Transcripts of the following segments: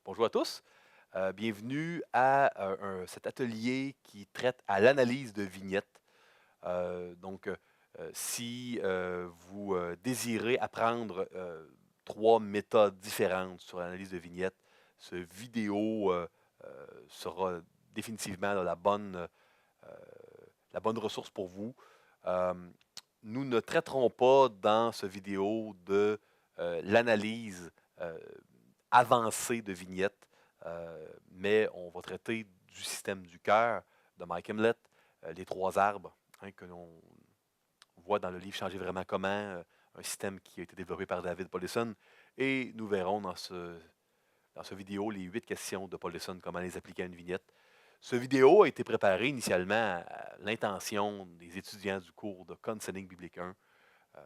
Bonjour à tous. Bienvenue à cet atelier qui traite à l'analyse de vignettes. Si vous désirez apprendre trois méthodes différentes sur l'analyse de vignettes, ce vidéo sera définitivement euh, la bonne ressource pour vous. Euh, Nous ne traiterons pas dans ce vidéo de l'analyse euh, avancée de vignettes, mais on va traiter du système du cœur de Mike Hemlett, les trois arbres, que l'on voit dans le livre Changer vraiment comment, un système qui a été développé par David Paulison. Et nous verrons dans ce vidéo les 8 questions de Paulison, comment les appliquer à une vignette. Ce vidéo a été préparé initialement à l'intention des étudiants du cours de Counseling biblique 1. Euh,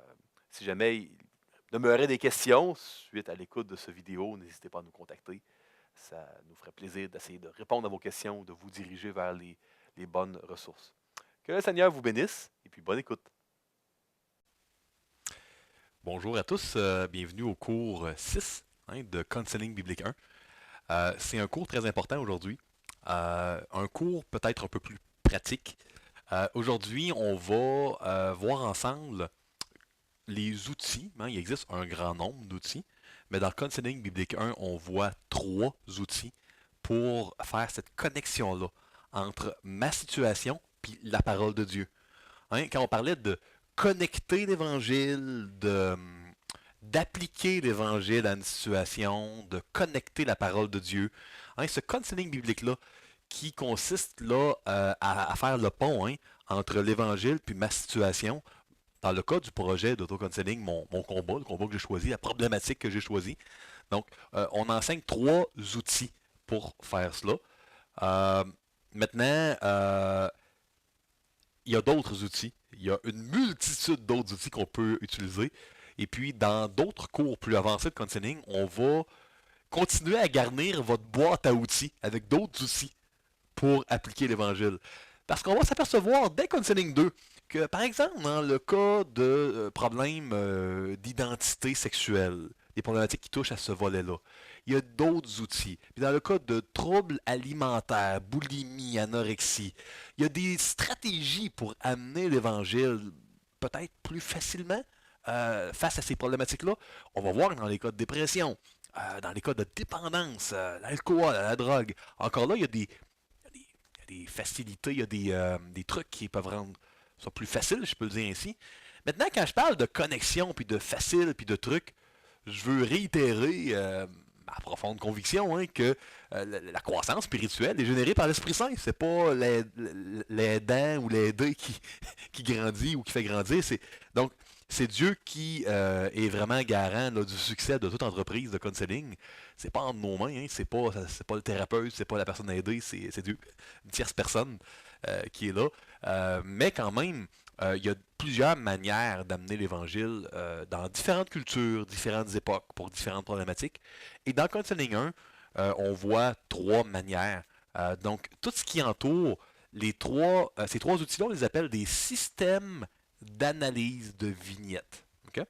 Si jamais il demeurait des questions suite à l'écoute de ce vidéo, n'hésitez pas à nous contacter. Ça nous ferait plaisir d'essayer de répondre à vos questions, de vous diriger vers les bonnes ressources. Que le Seigneur vous bénisse et puis bonne écoute. Bonjour à tous, bienvenue au cours 6 de Counseling biblique 1. C'est un cours très important aujourd'hui, un cours peut-être un peu plus pratique. Aujourd'hui, on va voir ensemble les outils. Il existe un grand nombre d'outils, mais dans Counseling biblique 1, on voit 3 outils pour faire cette connexion-là entre ma situation et la parole de Dieu. Quand on parlait de connecter l'Évangile, d'appliquer l'Évangile à une situation, de connecter la parole de Dieu, ce counseling biblique-là, qui consiste là à faire le pont entre l'Évangile puis ma situation, dans le cas du projet d'auto-counseling, mon combat, le combat que j'ai choisi, la problématique que j'ai choisie. Donc, on enseigne 3 outils pour faire cela. Euh, Maintenant, il y a d'autres outils. Il y a une multitude d'autres outils qu'on peut utiliser. Et puis, dans d'autres cours plus avancés de counseling, on va continuer à garnir votre boîte à outils avec d'autres outils pour appliquer l'Évangile. Parce qu'on va s'apercevoir dès Counseling 2 que, par exemple, dans le cas de problèmes d'identité sexuelle, des problématiques qui touchent à ce volet-là, il y a d'autres outils. Puis dans le cas de troubles alimentaires, boulimie, anorexie, il y a des stratégies pour amener l'Évangile peut-être plus facilement face à ces problématiques-là. On va voir dans les cas de dépression, dans les cas de dépendance, l'alcool, la drogue. Encore là, il y a des facilités, il y a des trucs qui peuvent rendre ça plus facile, je peux le dire ainsi. Maintenant, quand je parle de connexion, puis de facile, puis de trucs, je veux réitérer ma profonde conviction que la croissance spirituelle est générée par l'Esprit Saint. C'est pas l'aidant ou l'aidé qui grandit ou qui fait grandir. Donc, c'est Dieu qui est vraiment garant là, du succès de toute entreprise de counseling. C'est pas entre nos mains, c'est pas le thérapeute, c'est pas la personne aidée, c'est Dieu, une tierce personne qui est là. Mais quand même, il y a plusieurs manières d'amener l'Évangile dans différentes cultures, différentes époques, pour différentes problématiques. Et dans Counseling 1, on voit 3 manières. Donc, tout ce qui entoure ces 3 outils-là, on les appelle des systèmes d'analyse de vignettes. OK?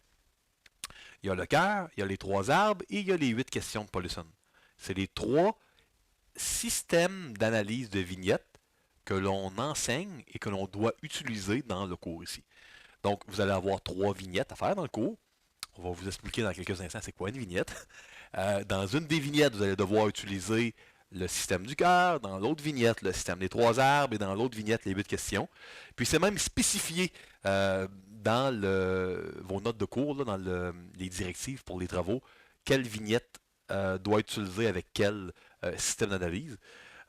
Il y a le cœur, il y a les 3 arbres et il y a les 8 questions de Paulison. C'est les 3 systèmes d'analyse de vignettes que l'on enseigne et que l'on doit utiliser dans le cours ici. Donc, vous allez avoir 3 vignettes à faire dans le cours. On va vous expliquer dans quelques instants c'est quoi une vignette. Dans une des vignettes, vous allez devoir utiliser le système du cœur, dans l'autre vignette, le système des 3 arbres, et dans l'autre vignette, les 8 questions. Puis c'est même spécifié dans vos notes de cours, là, dans les directives pour les travaux, quelle vignette doit être utilisée avec quel système d'analyse.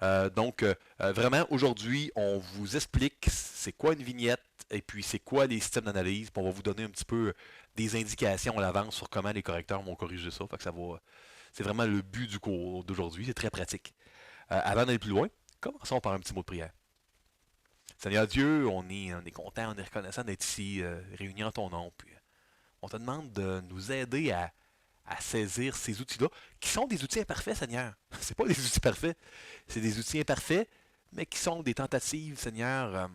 Vraiment, aujourd'hui, on vous explique c'est quoi une vignette et puis c'est quoi les systèmes d'analyse. Puis on va vous donner un petit peu des indications à l'avance sur comment les correcteurs vont corriger ça. Fait que c'est vraiment le but du cours d'aujourd'hui. C'est très pratique. Avant d'aller plus loin, commençons par un petit mot de prière. Seigneur Dieu, on est content, on est reconnaissant d'être ici, réunis en ton nom. Puis on te demande de nous aider à saisir ces outils-là, qui sont des outils imparfaits, Seigneur. C'est pas des outils parfaits, c'est des outils imparfaits, mais qui sont des tentatives, Seigneur,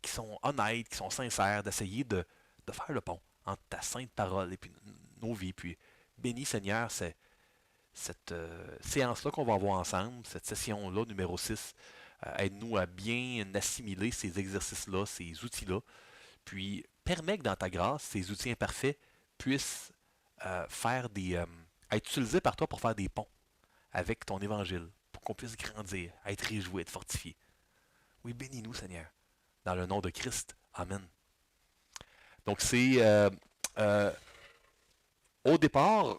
qui sont honnêtes, qui sont sincères, d'essayer de faire le pont entre ta sainte parole et puis nos vies. Puis bénis, Seigneur, cette séance-là qu'on va avoir ensemble, cette session-là, numéro 6. Aide-nous à bien assimiler ces exercices-là, ces outils-là, puis permet que dans ta grâce, ces outils imparfaits puissent être utilisés par toi pour faire des ponts avec ton évangile, pour qu'on puisse grandir, être réjoui, être fortifié. Oui, bénis-nous, Seigneur, dans le nom de Christ. Amen. Donc, c'est euh, au départ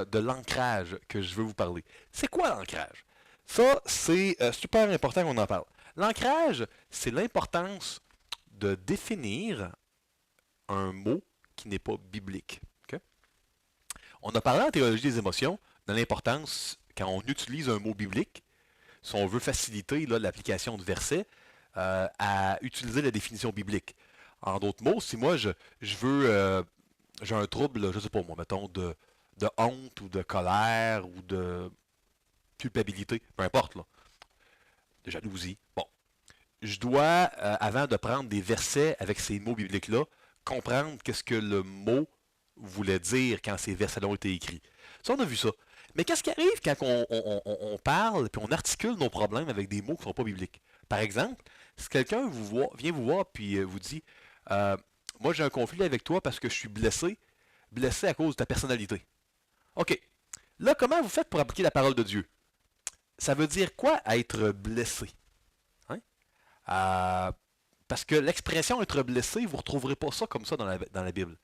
de l'ancrage que je veux vous parler. C'est quoi l'ancrage? Ça, c'est super important qu'on en parle. L'ancrage, c'est l'importance de définir un mot qui n'est pas biblique. Okay? On a parlé en théologie des émotions de l'importance, quand on utilise un mot biblique, si on veut faciliter l'application de versets, à utiliser la définition biblique. En d'autres mots, si moi je veux, j'ai un trouble, je sais pas moi, mettons, de honte ou de colère ou de culpabilité, peu importe, là, de jalousie. Bon, je dois, avant de prendre des versets avec ces mots bibliques-là, comprendre qu'est-ce que le mot voulait dire quand ces versets-là ont été écrits. Ça, on a vu ça. Mais qu'est-ce qui arrive quand on parle et on articule nos problèmes avec des mots qui ne sont pas bibliques? Par exemple, si quelqu'un vient vous voir et vous dit euh, moi j'ai un conflit avec toi parce que je suis blessé à cause de ta personnalité. OK. Là, comment vous faites pour appliquer la parole de Dieu? Ça veut dire quoi être blessé? Hein? Euh, Parce que l'expression être blessé, vous ne retrouverez pas ça comme ça dans la Bible.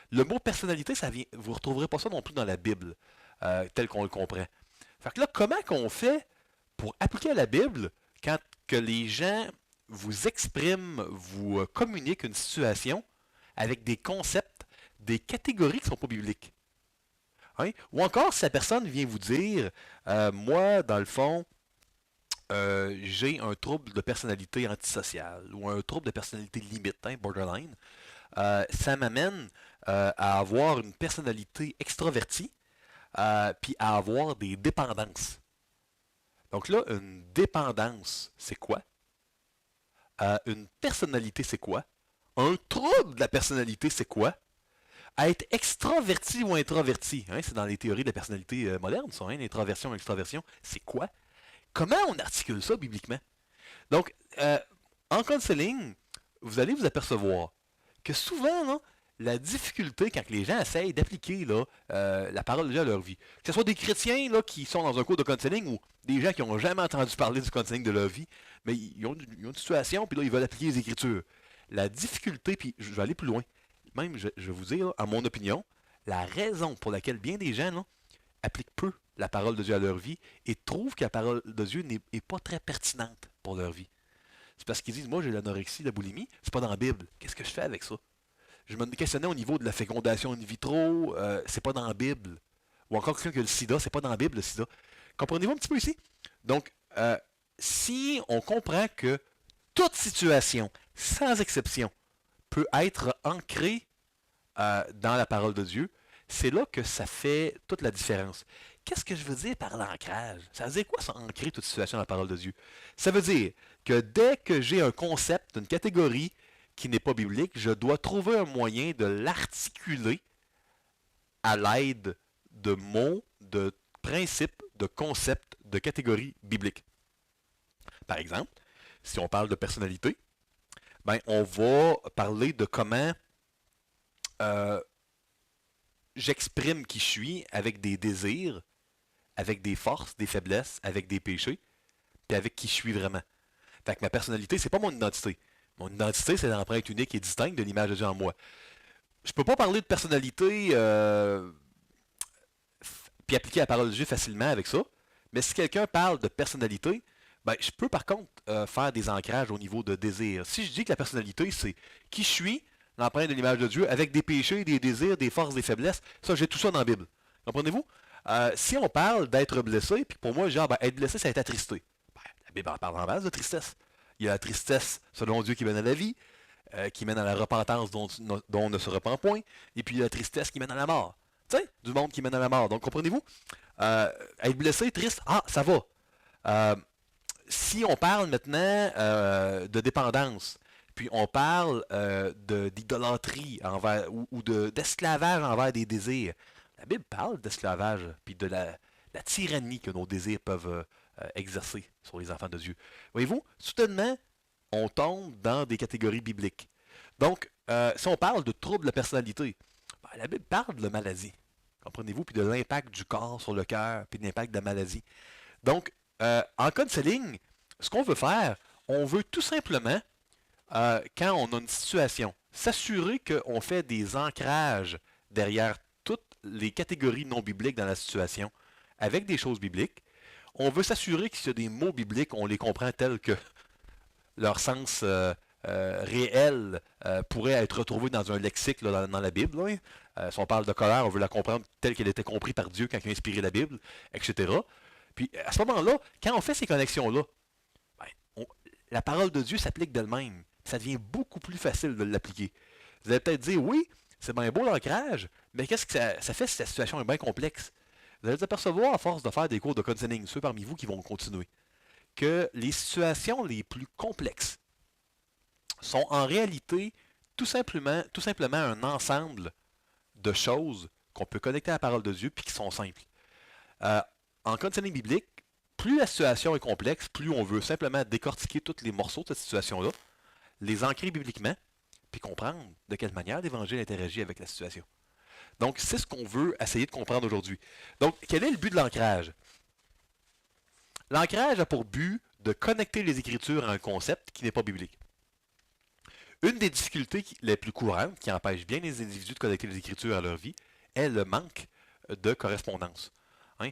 Le mot personnalité, vous ne retrouverez pas ça non plus dans la Bible, tel qu'on le comprend. Fait que là, comment qu'on fait pour appliquer à la Bible quand que les gens vous expriment, vous communiquent une situation avec des concepts, des catégories qui ne sont pas bibliques? Hein? Ou encore, si la personne vient vous dire, moi, dans le fond, j'ai un trouble de personnalité antisociale ou un trouble de personnalité limite, hein, borderline, ça m'amène à avoir une personnalité extravertie, puis à avoir des dépendances. Donc là, une dépendance, c'est quoi? Une personnalité, c'est quoi? Un trouble de la personnalité, c'est quoi? À être extraverti ou introverti, hein, c'est dans les théories de la personnalité moderne, ça, hein, l'introversion, l'extraversion, c'est quoi? Comment on articule ça bibliquement? Donc, en counseling, vous allez vous apercevoir que souvent, là, la difficulté quand les gens essayent d'appliquer la parole de Dieu à leur vie, que ce soit des chrétiens là, qui sont dans un cours de counseling ou des gens qui n'ont jamais entendu parler du counseling de leur vie, mais ils ont une situation, puis là, ils veulent appliquer les Écritures. La difficulté, puis je vais aller plus loin, même je vais vous dire, là, en mon opinion, la raison pour laquelle bien des gens là, appliquent peu la parole de Dieu à leur vie et trouvent que la parole de Dieu n'est pas très pertinente pour leur vie. C'est parce qu'ils disent, moi j'ai l'anorexie, la boulimie, c'est pas dans la Bible. Qu'est-ce que je fais avec ça? Je me questionnais au niveau de la fécondation in vitro, c'est pas dans la Bible. Ou encore quelqu'un qui a le sida, c'est pas dans la Bible le sida. Comprenez-vous un petit peu ici? Donc, si on comprend que toute situation, sans exception, peut être ancrée dans la parole de Dieu, c'est là que ça fait toute la différence. Qu'est-ce que je veux dire par l'ancrage? Ça veut dire quoi ça, ancrer toute situation dans la parole de Dieu? Ça veut dire que dès que j'ai un concept, une catégorie qui n'est pas biblique, je dois trouver un moyen de l'articuler à l'aide de mots, de principes, de concepts, de catégories bibliques. Par exemple, si on parle de personnalité, ben, on va parler de comment euh, j'exprime qui je suis avec des désirs, avec des forces, des faiblesses, avec des péchés, puis avec qui je suis vraiment. Fait que ma personnalité, c'est pas mon identité. Mon identité, c'est l'empreinte unique et distincte de l'image de Dieu en moi. Je peux pas parler de personnalité puis appliquer la parole de Dieu facilement avec ça. Mais si quelqu'un parle de personnalité, ben, je peux par contre faire des ancrages au niveau de désir. Si je dis que la personnalité, c'est qui je suis, l'empreinte de l'image de Dieu, avec des péchés, des désirs, des forces, des faiblesses, ça, j'ai tout ça dans la Bible. Comprenez-vous? Si on parle d'être blessé, puis pour moi, genre, ben, être blessé, c'est être attristé. Ben, la Bible en parle en base de tristesse. Il y a la tristesse selon Dieu qui mène à la vie, qui mène à la repentance dont on ne se repent point, et puis la tristesse qui mène à la mort. Tu sais, du monde qui mène à la mort. Donc, comprenez-vous? Être blessé, triste, ah, ça va. Euh, Si on parle maintenant de dépendance, puis on parle d'idolâtrie envers ou d'esclavage envers des désirs, la Bible parle d'esclavage, puis de la tyrannie que nos désirs peuvent exercer sur les enfants de Dieu. Voyez-vous, soudainement, on tombe dans des catégories bibliques. Donc, si on parle de troubles de personnalité, ben, la Bible parle de maladie. Comprenez-vous? Puis de l'impact du corps sur le cœur, puis de l'impact de la maladie. Donc, en counseling, ce qu'on veut faire, on veut tout simplement, quand on a une situation, s'assurer qu'on fait des ancrages derrière toutes les catégories non bibliques dans la situation, avec des choses bibliques. On veut s'assurer que s'il y a des mots bibliques, on les comprend tels que leur sens réel pourrait être retrouvé dans un lexique là, dans la Bible. Là, si on parle de colère, on veut la comprendre telle qu'elle était comprise par Dieu quand il a inspiré la Bible, etc. Puis à ce moment-là, quand on fait ces connexions-là, ben, la parole de Dieu s'applique d'elle-même. Ça devient beaucoup plus facile de l'appliquer. Vous allez peut-être dire, oui, c'est bien beau l'ancrage, mais qu'est-ce que ça fait si la situation est bien complexe? Vous allez vous apercevoir, à force de faire des cours de counseling, ceux parmi vous qui vont continuer, que les situations les plus complexes sont en réalité tout simplement un ensemble de choses qu'on peut connecter à la parole de Dieu puis qui sont simples. Euh, En counseling biblique, plus la situation est complexe, plus on veut simplement décortiquer tous les morceaux de cette situation-là, les ancrer bibliquement, puis comprendre de quelle manière l'Évangile interagit avec la situation. Donc, c'est ce qu'on veut essayer de comprendre aujourd'hui. Donc, quel est le but de l'ancrage? L'ancrage a pour but de connecter les Écritures à un concept qui n'est pas biblique. Une des difficultés les plus courantes qui empêchent bien les individus de connecter les Écritures à leur vie est le manque de correspondance. Hein?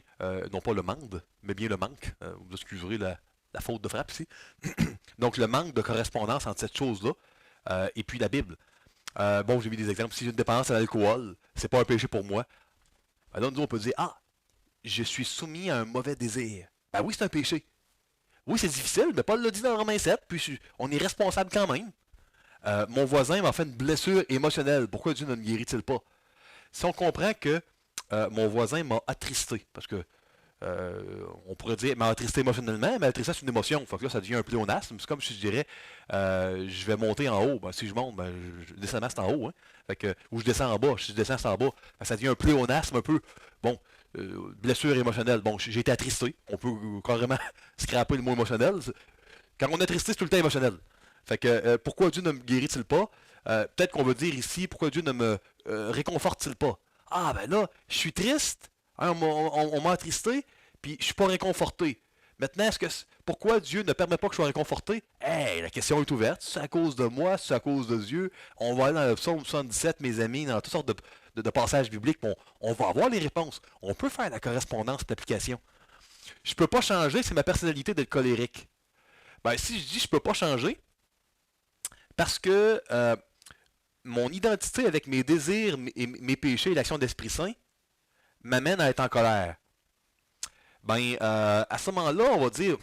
Non pas le mande, mais bien le manque. Vous excuserez la faute de frappe ici. Donc, le manque de correspondance entre cette chose-là et puis la Bible. Bon, j'ai mis des exemples. Si j'ai une dépendance à l'alcool, c'est pas un péché pour moi. Ben là, nous, on peut dire, ah, je suis soumis à un mauvais désir. Ben oui, c'est un péché. Oui, c'est difficile, mais Paul l'a dit dans Romains 7, puis on est responsable quand même. Mon voisin m'a fait une blessure émotionnelle. Pourquoi Dieu ne me guérit-il pas? Si on comprend que mon voisin m'a attristé, parce que on pourrait dire m'a attristé émotionnellement, mais attristé c'est une émotion. Fait que là, ça devient un pléonasme. C'est comme si je dirais je vais monter en haut. Ben, si je monte, ben, descends c'est en haut. Hein. Fait que, ou je descends en bas. Si je descends, c'est en bas. Fait que ça devient un pléonasme un peu. Bon, blessure émotionnelle. Bon, j'ai été attristé. On peut carrément scraper le mot émotionnel. Quand on est attristé, c'est tout le temps émotionnel. Fait que pourquoi Dieu ne me guérit-il pas? Peut-être qu'on veut dire ici pourquoi Dieu ne me réconforte-t-il pas? Ah ben là, je suis triste, hein, on m'a attristé, puis je suis pas réconforté. Maintenant, pourquoi Dieu ne permet pas que je sois réconforté? Hey, la question est ouverte. C'est à cause de moi, c'est à cause de Dieu. On va aller dans le psaume 77, mes amis, dans toutes sortes de passages bibliques. On va avoir les réponses. On peut faire la correspondance d'application. Je peux pas changer, c'est ma personnalité d'être colérique. Ben, si je dis je peux pas changer, parce que mon identité avec mes désirs, mes péchés et l'action d'Esprit Saint m'amène à être en colère. Ben, à ce moment-là, on va dire,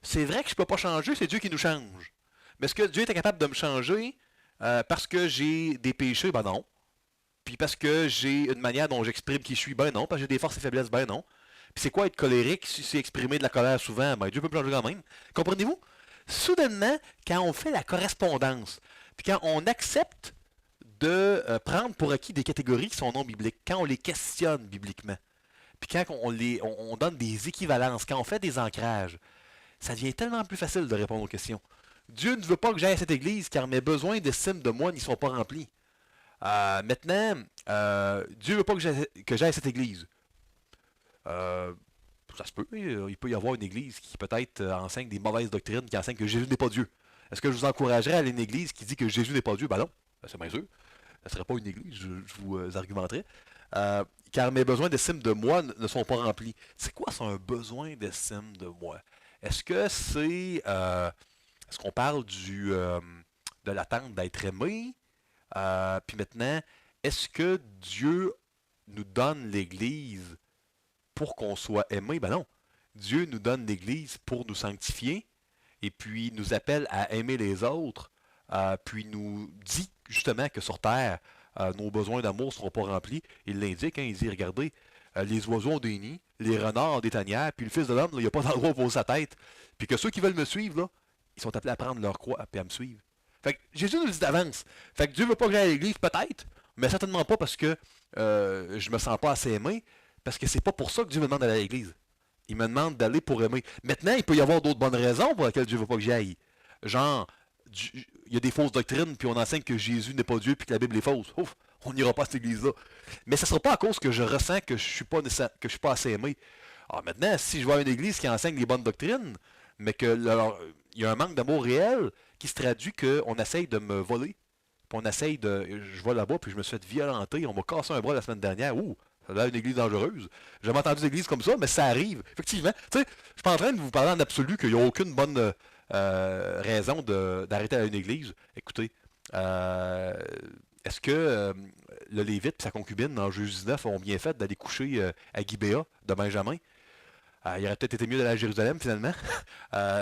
c'est vrai que je peux pas changer, c'est Dieu qui nous change. Mais est-ce que Dieu était capable de me changer parce que j'ai des péchés? Ben non. Puis parce que j'ai une manière dont j'exprime qui je suis? Ben non. Parce que j'ai des forces et faiblesses? Ben non. Puis c'est quoi être colérique si c'est exprimer de la colère souvent? Ben Dieu peut me changer quand même. Comprenez-vous? Soudainement, quand on fait la correspondance, puis quand on accepte de prendre pour acquis des catégories qui sont non bibliques, quand on les questionne bibliquement, puis quand on donne des équivalences, quand on fait des ancrages, ça devient tellement plus facile de répondre aux questions. Dieu ne veut pas que j'aille à cette église car mes besoins d'estime de moi n'y sont pas remplis. Maintenant, Dieu ne veut pas que j'aille à cette église. Euh, Ça se peut, il peut y avoir une église qui peut-être enseigne des mauvaises doctrines, qui enseigne que Jésus n'est pas Dieu. Est-ce que je vous encouragerais à aller à une église qui dit que Jésus n'est pas Dieu? Ben non, c'est bien sûr. Ça ne serait pas une église, je vous argumenterais. Car mes besoins d'estime de moi ne sont pas remplis. C'est quoi ça, un besoin d'estime de moi? Est-ce que c'est... est-ce qu'on parle de l'attente d'être aimé? Puis maintenant, est-ce que Dieu nous donne l'Église pour qu'on soit aimé? Ben non. Dieu nous donne l'Église pour nous sanctifier et puis nous appelle à aimer les autres, puis nous dit justement que sur Terre, nos besoins d'amour ne seront pas remplis. Il l'indique, hein, il dit, regardez, les oiseaux ont des nids, les renards ont des tanières, puis le Fils de l'homme, il n'y a pas d'endroit où poser sa tête. Puis que ceux qui veulent me suivre, là, ils sont appelés à prendre leur croix et à me suivre. Fait que Jésus nous le dit d'avance. Fait que Dieu veut pas que j'aille à l'église, peut-être, mais certainement pas parce que je me sens pas assez aimé. Parce que c'est pas pour ça que Dieu me demande d'aller à l'église. Il me demande d'aller pour aimer. Maintenant, il peut y avoir d'autres bonnes raisons pour lesquelles Dieu veut pas que j'aille. Genre, il y a des fausses doctrines, puis on enseigne que Jésus n'est pas Dieu, puis que la Bible est fausse. Ouf, on n'ira pas à cette église-là. Mais ce ne sera pas à cause que je ressens que je suis pas assez aimé. Alors maintenant, si je vois une église qui enseigne les bonnes doctrines, mais il y a un manque d'amour réel qui se traduit qu'on essaye de me voler. Puis on essaye de. Je vais là-bas, puis je me suis fait violenter. On m'a cassé un bras la semaine dernière. Ouh, ça a l'air une église dangereuse. J'ai jamais entendu d'église comme ça, mais ça arrive. Effectivement. Tu sais, je suis pas en train de vous parler en absolu qu'il n'y a aucune bonne raison d'arrêter à une église. Écoutez, euh, est-ce que le Lévite et sa concubine dans Juge 19 ont bien fait d'aller coucher à Gibéa de Benjamin? Il aurait peut-être été mieux d'aller à Jérusalem finalement.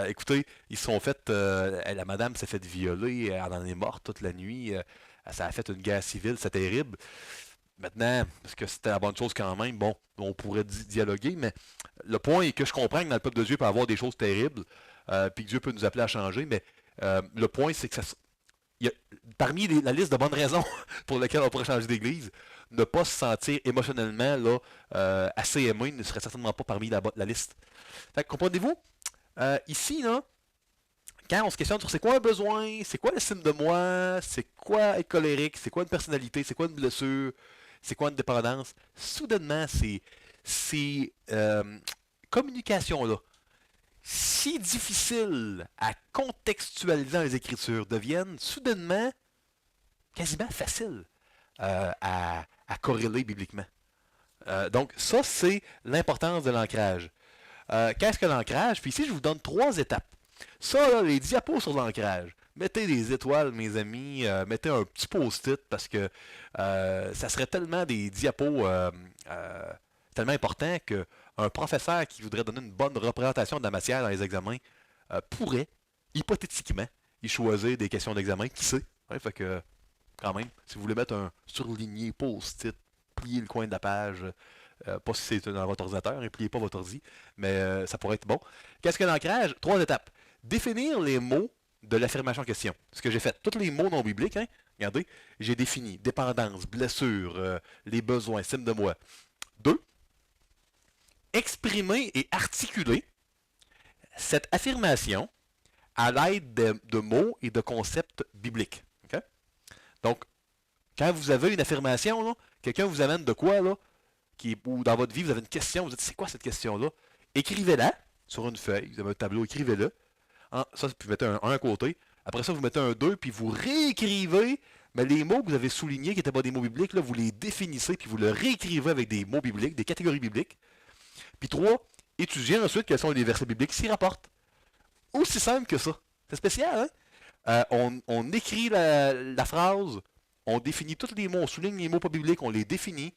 Écoutez, ils se sont fait. La madame s'est fait violer, elle en est morte toute la nuit. Ça a fait une guerre civile, c'est terrible. Maintenant, est-ce que c'était la bonne chose quand même? Bon, on pourrait dialoguer, mais le point est que je comprends que dans le peuple de Dieu peut y avoir des choses terribles, puis que Dieu peut nous appeler à changer, mais le point c'est que il y a- parmi la liste de bonnes raisons pour lesquelles on pourrait changer d'église, ne pas se sentir émotionnellement là, assez aimé ne serait certainement pas parmi la liste. Fait que, comprenez-vous? Ici, là, quand on se questionne sur c'est quoi un besoin, c'est quoi l'estime de moi, c'est quoi être colérique, c'est quoi une personnalité, c'est quoi une blessure, c'est quoi une dépendance, soudainement, ces communications-là, si difficiles à contextualiser dans les Écritures, deviennent soudainement quasiment faciles à corréler bibliquement. Donc, ça, c'est l'importance de l'ancrage. Qu'est-ce que l'ancrage? Puis ici, je vous donne 3 étapes. Ça, là, les diapos sur l'ancrage. Mettez des étoiles, mes amis. Mettez un petit post-it parce que ça serait tellement des diapos tellement importants qu'un professeur qui voudrait donner une bonne représentation de la matière dans les examens pourrait, hypothétiquement, y choisir des questions d'examen. Qui sait? Ouais, fait que, quand même, si vous voulez mettre un surligné post-it, plier le coin de la page, pas si c'est dans votre ordinateur, ne pliez pas votre ordi, mais ça pourrait être bon. Qu'est-ce que l'ancrage? 3 étapes. Définir les mots de l'affirmation en question. Ce que j'ai fait. Tous les mots non bibliques, hein, regardez, j'ai défini dépendance, blessure, les besoins, estime de moi. 2. Exprimer et articuler cette affirmation à l'aide de mots et de concepts bibliques. Ok? Donc, quand vous avez une affirmation, là, quelqu'un vous amène de quoi, là, ou dans votre vie, vous avez une question, vous dites c'est quoi cette question-là? Écrivez-la sur une feuille, vous avez un tableau, écrivez-le. Ça, vous mettez un 1 à côté. Après ça, vous mettez un 2, puis vous réécrivez, mais les mots que vous avez soulignés, qui n'étaient pas des mots bibliques, là, vous les définissez, puis vous le réécrivez avec des mots bibliques, des catégories bibliques. Puis 3, étudiez ensuite quels sont les versets bibliques qui s'y rapportent. Aussi simple que ça. C'est spécial, hein? On écrit la phrase, on définit tous les mots, on souligne les mots pas bibliques, on les définit,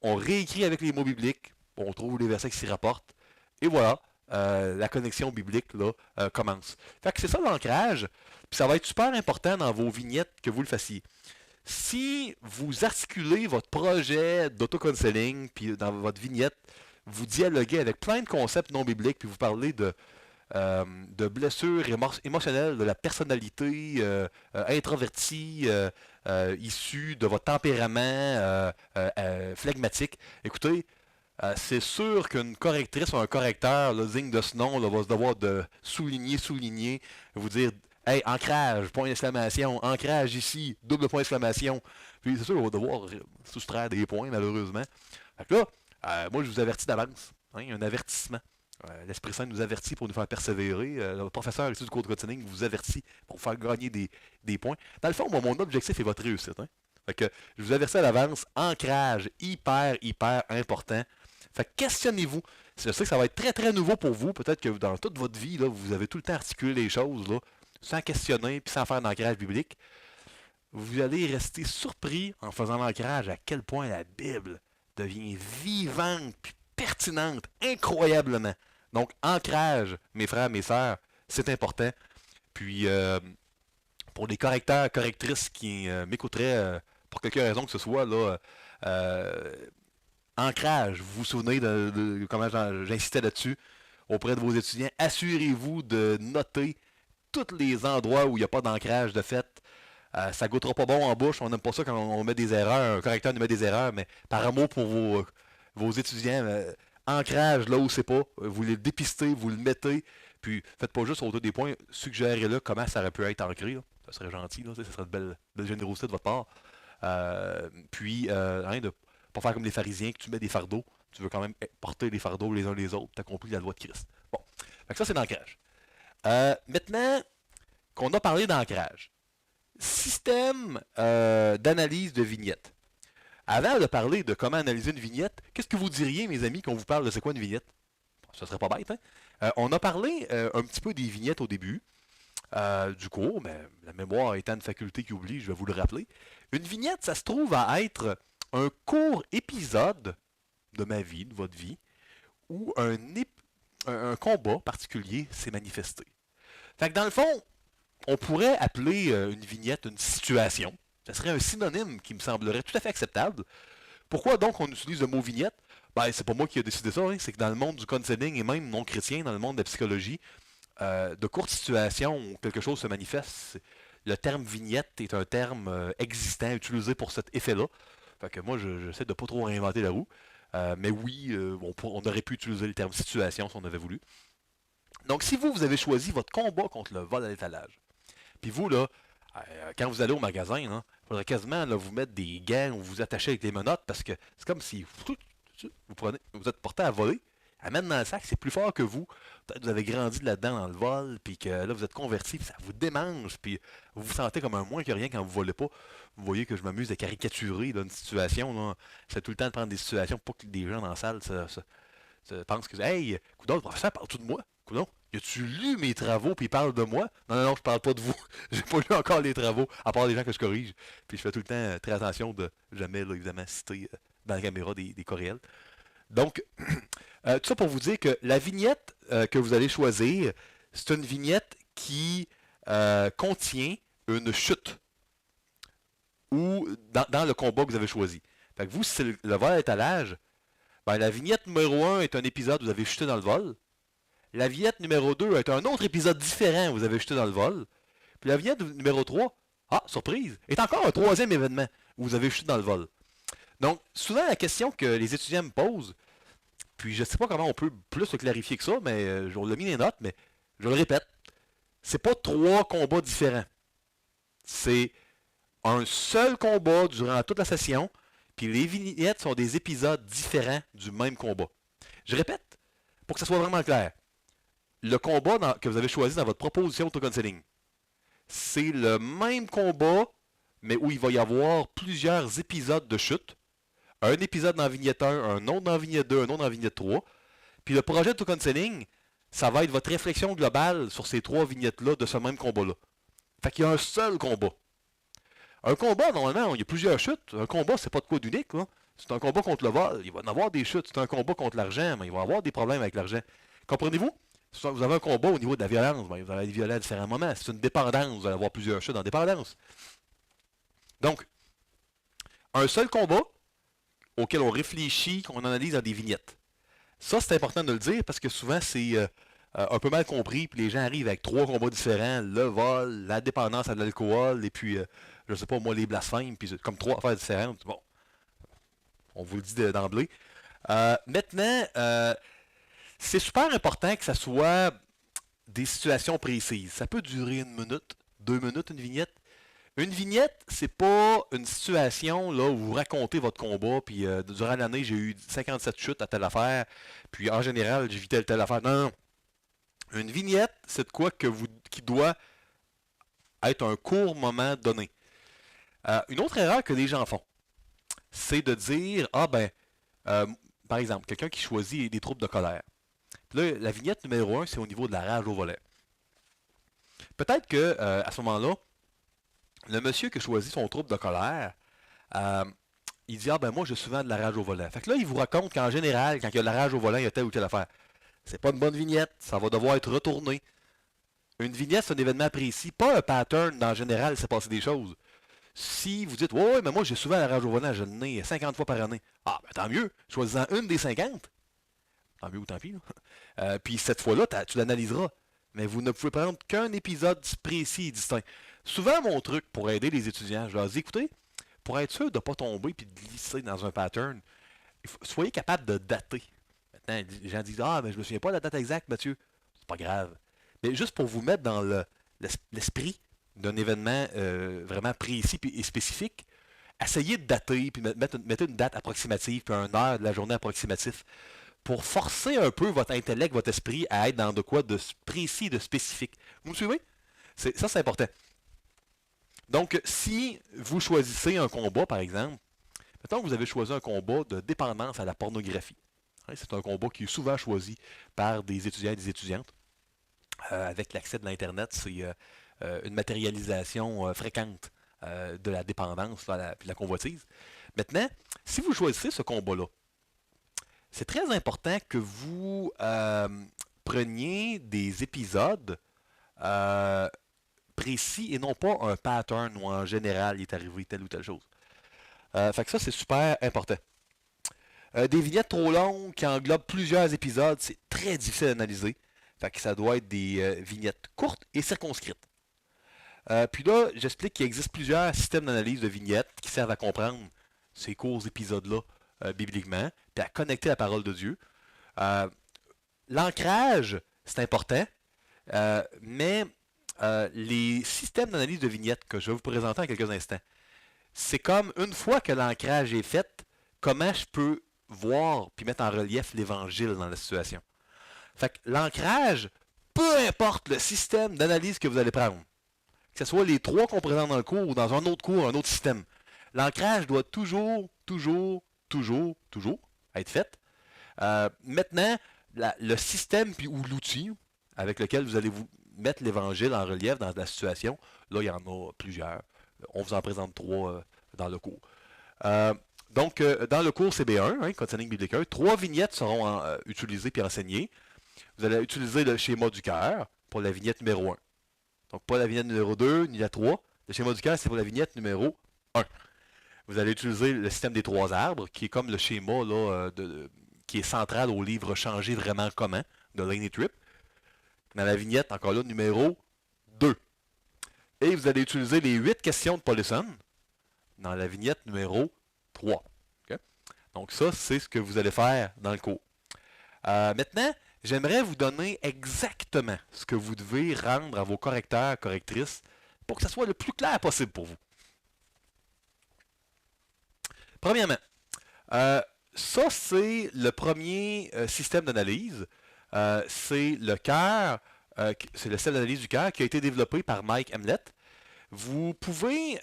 on réécrit avec les mots bibliques, on trouve les versets qui s'y rapportent, et voilà, la connexion biblique là, commence. Fait que c'est ça l'ancrage, puis ça va être super important dans vos vignettes que vous le fassiez. Si vous articulez votre projet d'auto-counseling, puis dans votre vignette, vous dialoguez avec plein de concepts non bibliques, puis vous parlez de blessures émotionnelles, de la personnalité introvertie issue de votre tempérament flegmatique. Écoutez, c'est sûr qu'une correctrice ou un correcteur là, digne de ce nom là, va se devoir de souligner, vous dire hey, ancrage, point d'exclamation, ancrage ici, double point d'exclamation. Puis c'est sûr qu'on va devoir soustraire des points, malheureusement. Fait que là, moi je vous avertis d'avance. Hein, un avertissement. L'Esprit Saint nous avertit pour nous faire persévérer. Le professeur ici du cours de coaching vous avertit pour vous faire gagner des points. Dans le fond, moi, mon objectif est votre réussite. Hein. Fait que je vous avertis à l'avance, ancrage, hyper important. Fait que questionnez-vous. Je sais que ça va être très nouveau pour vous. Peut-être que dans toute votre vie, là, vous avez tout le temps articulé les choses là, sans questionner puis sans faire d'ancrage biblique. Vous allez rester surpris en faisant l'ancrage à quel point la Bible devient vivante puis pertinente incroyablement. Donc, ancrage, mes frères, mes sœurs, c'est important. Puis, pour les correcteurs, correctrices qui m'écouteraient pour quelque raison que ce soit, là, euh, ancrage, vous vous souvenez de comment j'insistais là-dessus auprès de vos étudiants, assurez-vous de noter tous les endroits où il n'y a pas d'ancrage de fait. Ça goûtera pas bon en bouche, on n'aime pas ça quand on met des erreurs, un correcteur nous met des erreurs, mais par amour pour vos étudiants, ancrage là où c'est pas, vous le dépistez, vous le mettez, puis faites pas juste autour des points, suggérez-le comment ça aurait pu être ancré, là. Ça serait gentil, là, ça serait une belle générosité de votre part. Rien de pas faire comme les pharisiens, que tu mets des fardeaux, tu veux quand même porter les fardeaux les uns les autres, tu accomplis la loi de Christ. Bon, fait que ça c'est l'ancrage. Maintenant qu'on a parlé d'ancrage, système d'analyse de vignettes. Avant de parler de comment analyser une vignette, qu'est-ce que vous diriez, mes amis, qu'on vous parle de c'est quoi une vignette? Ça serait pas bête, hein? On a parlé un petit peu des vignettes au début du cours, mais la mémoire étant une faculté qui oublie, je vais vous le rappeler. Une vignette, ça se trouve à être un court épisode de ma vie, de votre vie, où un combat particulier s'est manifesté. Fait que dans le fond, on pourrait appeler une vignette une situation. Ça serait un synonyme qui me semblerait tout à fait acceptable. Pourquoi donc on utilise le mot vignette? Ben, c'est pas moi qui ai décidé ça, hein. C'est que dans le monde du counseling et même non chrétien, dans le monde de la psychologie, de courtes situations où quelque chose se manifeste, le terme vignette est un terme existant, utilisé pour cet effet-là. Fait que moi, j'essaie de pas trop réinventer la roue. Mais oui, on aurait pu utiliser le terme situation si on avait voulu. Donc, si vous avez choisi votre combat contre le vol à l'étalage, puis vous, là, quand vous allez au magasin, il faudrait quasiment là, vous mettre des gants ou vous attacher avec des menottes parce que c'est comme si vous êtes porté à voler, à mettre dans le sac, c'est plus fort que vous. Peut-être que vous avez grandi là-dedans dans le vol, puis que là vous êtes converti, puis ça vous démange, puis vous vous sentez comme un moins que rien quand vous volez pas. Vous voyez que je m'amuse à caricaturer là, une situation. Là. J'essaie tout le temps de prendre des situations pour que des gens dans la salle pensent que hey, coudonc, le professeur parle tout de moi. Coudonc, as-tu lu mes travaux puis il parle de moi? Non, non, non, je parle pas de vous. J'ai pas lu encore les travaux, à part les gens que je corrige. Puis je fais tout le temps très attention de jamais, là, évidemment, citer dans la caméra des coréels. Donc, tout ça pour vous dire que la vignette que vous allez choisir, c'est une vignette qui contient une chute ou dans le combat que vous avez choisi. Fait que vous, si c'est le vol à l'étalage, ben, la vignette numéro 1 est un épisode où vous avez chuté dans le vol. La vignette numéro 2 est un autre épisode différent où vous avez chuté dans le vol. Puis la vignette numéro 3, ah, surprise, est encore un troisième événement où vous avez chuté dans le vol. Donc, souvent, la question que les étudiants me posent, puis je ne sais pas comment on peut plus se clarifier que ça, mais je l'ai mis les notes, mais je le répète, c'est pas trois combats différents. C'est un seul combat durant toute la session, puis les vignettes sont des épisodes différents du même combat. Je répète, pour que ça soit vraiment clair. Le combat que vous avez choisi dans votre proposition auto-counseling, c'est le même combat, mais où il va y avoir plusieurs épisodes de chute. Un épisode dans vignette 1, un autre dans vignette 2, un autre dans vignette 3. Puis le projet auto-counseling, ça va être votre réflexion globale sur ces trois vignettes-là de ce même combat-là. Fait qu'il y a un seul combat. Un combat, normalement, il y a plusieurs chutes. Un combat, c'est pas de quoi d'unique, là. C'est un combat contre le vol, il va y en avoir des chutes. C'est un combat contre l'argent, mais il va y avoir des problèmes avec l'argent. Comprenez-vous? Si vous avez un combat au niveau de la violence, ben, vous allez être violent à différents moments. C'est une dépendance, vous allez avoir plusieurs chutes en dépendance. Donc, un seul combat auquel on réfléchit, qu'on analyse dans des vignettes. Ça, c'est important de le dire parce que souvent, c'est un peu mal compris, puis les gens arrivent avec trois combats différents, le vol, la dépendance à l'alcool, et puis, je sais pas, moi, les blasphèmes, puis comme trois affaires différentes. Bon, on vous le dit d'emblée. Maintenant, c'est super important que ça soit des situations précises. Ça peut durer 1 minute, 2 minutes, une vignette. Une vignette, c'est pas une situation là, où vous racontez votre combat, puis durant l'année, j'ai eu 57 chutes à telle affaire, puis en général, j'ai évité telle affaire. Non, non. Une vignette, c'est de quoi qui doit être un court moment donné. Une autre erreur que les gens font, c'est de dire, ah ben, par exemple, quelqu'un qui choisit des troubles de colère. Puis là, la vignette numéro 1, c'est au niveau de la rage au volet. Peut-être que à ce moment-là, le monsieur qui a choisi son trouble de colère, il dit, ah ben moi j'ai souvent de la rage au volant. Fait que là, il vous raconte qu'en général, quand il y a de la rage au volant, il y a telle ou telle affaire. C'est pas une bonne vignette, ça va devoir être retourné. Une vignette, c'est un événement précis, pas un pattern dans le général, c'est passé des choses. Si vous dites, ouais, mais moi j'ai souvent la rage au volant, je l'ai 50 fois par année. Ah, ben tant mieux, choisis-en une des 50. Tant mieux ou tant pis. Puis cette fois-là, tu l'analyseras. Mais vous ne pouvez prendre qu'un épisode précis et distinct. Souvent, mon truc pour aider les étudiants, je leur dis, écoutez, pour être sûr de ne pas tomber et de glisser dans un pattern, soyez capable de dater. Maintenant, les gens disent, ah, mais je me souviens pas de la date exacte, Mathieu. C'est pas grave. Mais juste pour vous mettre dans l'esprit d'un événement vraiment précis et spécifique, essayez de dater, puis mettez une date approximative, puis une heure de la journée approximative, pour forcer un peu votre intellect, votre esprit à être dans de quoi de précis, de spécifique. Vous me suivez? Ça, c'est important. Donc, si vous choisissez un combat, par exemple, mettons que vous avez choisi un combat de dépendance à la pornographie. Hein, c'est un combat qui est souvent choisi par des étudiants et des étudiantes. Avec l'accès de l'Internet, c'est une matérialisation fréquente de la dépendance et de la convoitise. Maintenant, si vous choisissez ce combat-là, c'est très important que vous preniez des épisodes euh, précis et non pas un pattern où en général il est arrivé telle ou telle chose. Fait que ça, c'est super important. Des vignettes trop longues qui englobent plusieurs épisodes, c'est très difficile à analyser. Fait que ça doit être des vignettes courtes et circonscrites. Puis là, j'explique qu'il existe plusieurs systèmes d'analyse de vignettes qui servent à comprendre ces courts épisodes-là bibliquement, puis à connecter la parole de Dieu. Euh, L'ancrage, c'est important, mais les systèmes d'analyse de vignettes que je vais vous présenter en quelques instants, c'est comme une fois que l'ancrage est fait, comment je peux voir puis mettre en relief l'évangile dans la situation. Fait que l'ancrage, peu importe le système d'analyse que vous allez prendre, que ce soit les trois qu'on présente dans le cours ou dans un autre cours, un autre système, l'ancrage doit toujours être fait. Maintenant, le système ou l'outil avec lequel vous allez vous mettre l'évangile en relief dans la situation, là, il y en a plusieurs. On vous en présente trois dans le cours. Euh, dans le cours CB1, hein, Containing Biblique 1, trois vignettes seront utilisées puis enseignées. Vous allez utiliser le schéma du cœur pour la vignette numéro 1. Donc, pas la vignette numéro 2 ni la 3. Le schéma du cœur, c'est pour la vignette numéro 1. Vous allez utiliser le système des trois arbres, qui est comme le schéma là, qui est central au livre Changer vraiment comment de Laney Tripp. Dans la vignette, encore là, numéro 2. Et vous allez utiliser les 8 questions de Paulison dans la vignette numéro 3. Okay? Donc ça, c'est ce que vous allez faire dans le cours. Maintenant, j'aimerais vous donner exactement ce que vous devez rendre à vos correcteurs, correctrices, pour que ça soit le plus clair possible pour vous. Premièrement, ça c'est le premier système d'analyse. C'est le cœur, c'est le système d'analyse du cœur qui a été développé par Mike Hemlett. Vous pouvez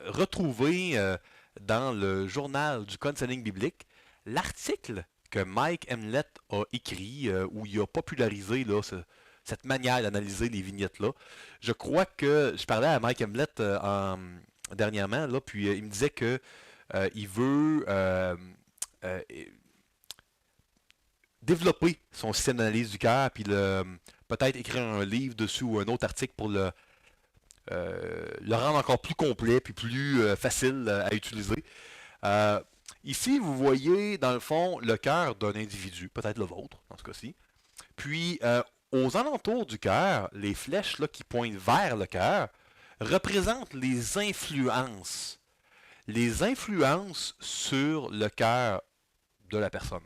retrouver dans le journal du Counseling biblique l'article que Mike Hemlett a écrit, où il a popularisé là, cette manière d'analyser les vignettes-là. Je crois que je parlais à Mike Hemlett dernièrement, là, puis il me disait que il veut euh, développer son système d'analyse du cœur, puis peut-être écrire un livre dessus ou un autre article pour le rendre encore plus complet puis plus facile à utiliser. Euh, Ici, vous voyez dans le fond le cœur d'un individu, peut-être le vôtre dans ce cas-ci. Puis aux alentours du cœur, les flèches là, qui pointent vers le cœur représentent les influences. Les influences sur le cœur de la personne.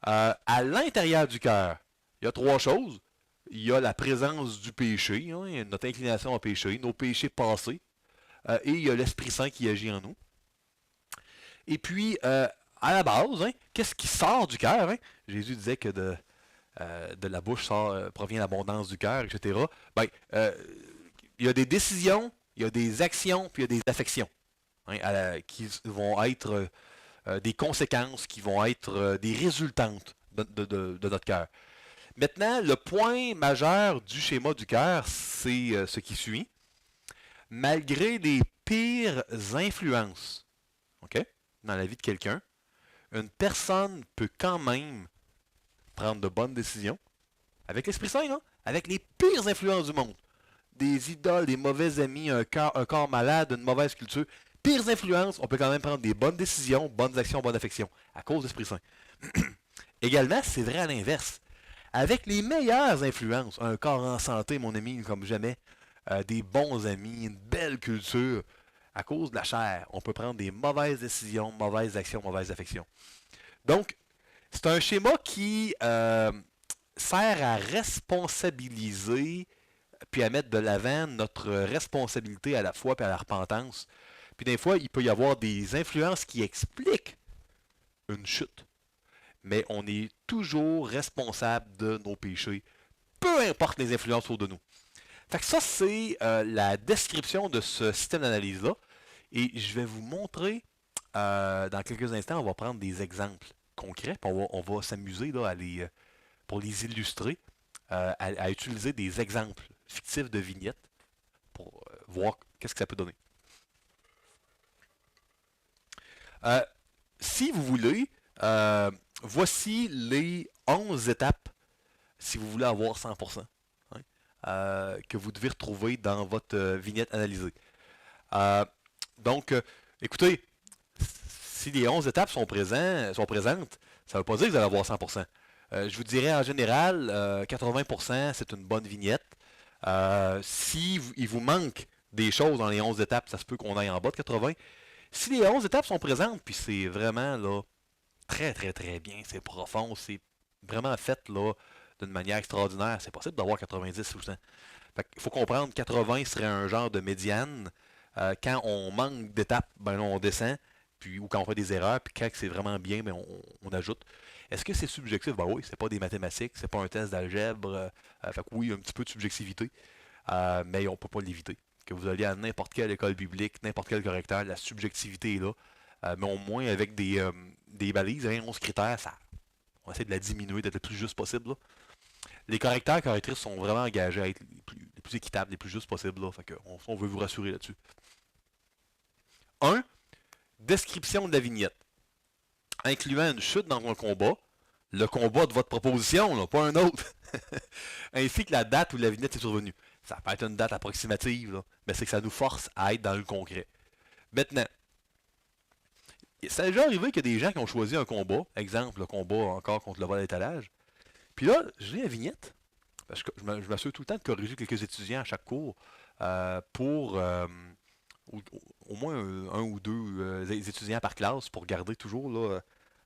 À l'intérieur du cœur, il y a trois choses. Il y a la présence du péché, hein, notre inclination au péché, nos péchés passés, et il y a l'Esprit Saint qui agit en nous. Et puis, à la base, hein, qu'est-ce qui sort du cœur? Hein? Jésus disait que de la bouche provient l'abondance du cœur, etc. Ben, il y a des décisions, il y a des actions, puis il y a des affections, hein, qui vont être des conséquences, qui vont être des résultantes de notre cœur. Maintenant, le point majeur du schéma du cœur, c'est ce qui suit. Malgré les pires influences, okay, dans la vie de quelqu'un, une personne peut quand même prendre de bonnes décisions avec l'Esprit Saint, hein, avec les pires influences du monde. Des idoles, des mauvais amis, un corps malade, une mauvaise culture. Pires influences, on peut quand même prendre des bonnes décisions, bonnes actions, bonnes affections, à cause de l'Esprit Saint. Également, c'est vrai à l'inverse. Avec les meilleures influences, un corps en santé, mon ami, comme jamais, des bons amis, une belle culture, à cause de la chair, on peut prendre des mauvaises décisions, mauvaises actions, mauvaises affections. Donc, c'est un schéma qui sert à responsabiliser puis à mettre de l'avant notre responsabilité à la foi puis à la repentance. Puis des fois, il peut y avoir des influences qui expliquent une chute. Mais on est toujours responsable de nos péchés, peu importe les influences autour de nous. Fait que ça, c'est la description de ce système d'analyse-là. Et je vais vous montrer, dans quelques instants, on va prendre des exemples concrets, puis on va s'amuser là, pour les illustrer, à utiliser des exemples fictifs de vignettes pour voir qu'est-ce que ça peut donner. Euh, Si vous voulez, voici les 11 étapes si vous voulez avoir 100%, hein, que vous devez retrouver dans votre vignette analysée. Euh, donc, écoutez, si les 11 étapes sont présentes, ça ne veut pas dire que vous allez avoir 100%. Je vous dirais en général, 80% c'est une bonne vignette. Si il vous manque des choses dans les 11 étapes, ça se peut qu'on aille en bas de 80. Si les 11 étapes sont présentes, puis c'est vraiment là très très très bien, c'est profond, c'est vraiment fait là d'une manière extraordinaire, c'est possible d'avoir 90 ou 100. Il faut comprendre, 80 serait un genre de médiane. Quand on manque d'étapes, ben là, on descend, puis, ou quand on fait des erreurs, puis quand c'est vraiment bien, ben on ajoute. Est-ce que c'est subjectif? Ben oui, c'est pas des mathématiques, c'est pas un test d'algèbre. Fait que oui, un petit peu de subjectivité, mais on peut pas l'éviter. Que vous alliez à n'importe quelle école biblique, n'importe quel correcteur, la subjectivité est là. Mais au moins avec des balises, hein, 11 critères, on essaie de la diminuer, d'être le plus juste possible. Là. Les correcteurs et correctrices sont vraiment engagés à être les plus équitables, les plus justes possibles. Là. Fait que on veut vous rassurer là-dessus. 1. Description de la vignette. Incluant une chute dans un combat, le combat de votre proposition, là, pas un autre, ainsi que la date où la vignette est survenue. Ça peut être une date approximative, là, mais c'est que ça nous force à être dans le concret. Maintenant, ça a déjà arrivé qu'il y a des gens qui ont choisi un combat, exemple, le combat encore contre le vol à l'étalage, puis là, j'ai la vignette, parce que je m'assure tout le temps de corriger quelques étudiants à chaque cours pour au moins un ou deux étudiants par classe pour garder toujours là,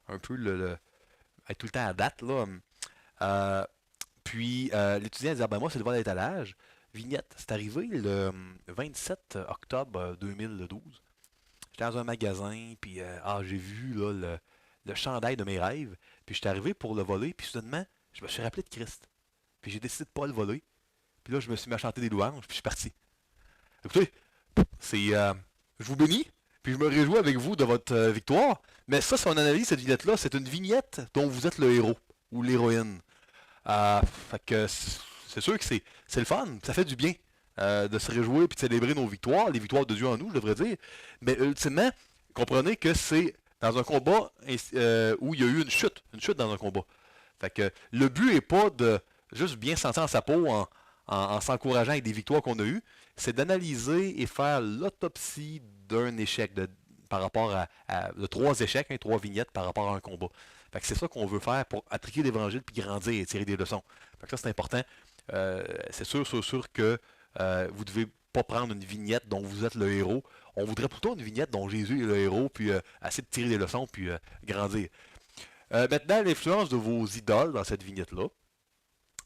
un peu être tout le temps à date. Là. L'étudiant dit ah, ben moi c'est le vol à l'étalage. Vignette, c'est arrivé le 27 octobre 2012. J'étais dans un magasin, puis j'ai vu là, le chandail de mes rêves, puis j'étais arrivé pour le voler, puis soudainement, je me suis rappelé de Christ. Puis j'ai décidé de pas le voler. Puis là, je me suis mis à chanter des louanges, puis je suis parti. Écoutez, je vous bénis, puis je me réjouis avec vous de votre victoire. Mais ça, si on analyse cette vignette-là, c'est une vignette dont vous êtes le héros ou l'héroïne. Euh, Fait que c'est sûr que c'est le fun, ça fait du bien de se réjouir puis de célébrer nos victoires, les victoires de Dieu en nous, je devrais dire. Mais ultimement, comprenez que c'est dans un combat où il y a eu une chute dans un combat. Fait que le but est pas de juste bien se sentir en sa peau en s'encourageant avec des victoires qu'on a eues, c'est d'analyser et faire l'autopsie d'un échec par rapport de trois échecs, hein, trois vignettes par rapport à un combat. Fait que c'est ça qu'on veut faire pour appliquer l'évangile puis grandir et tirer des leçons. Fait que ça c'est important. C'est sûr que vous ne devez pas prendre une vignette dont vous êtes le héros. On voudrait plutôt une vignette dont Jésus est le héros, puis essayer de tirer des leçons, puis grandir. Maintenant, l'influence de vos idoles dans cette vignette-là.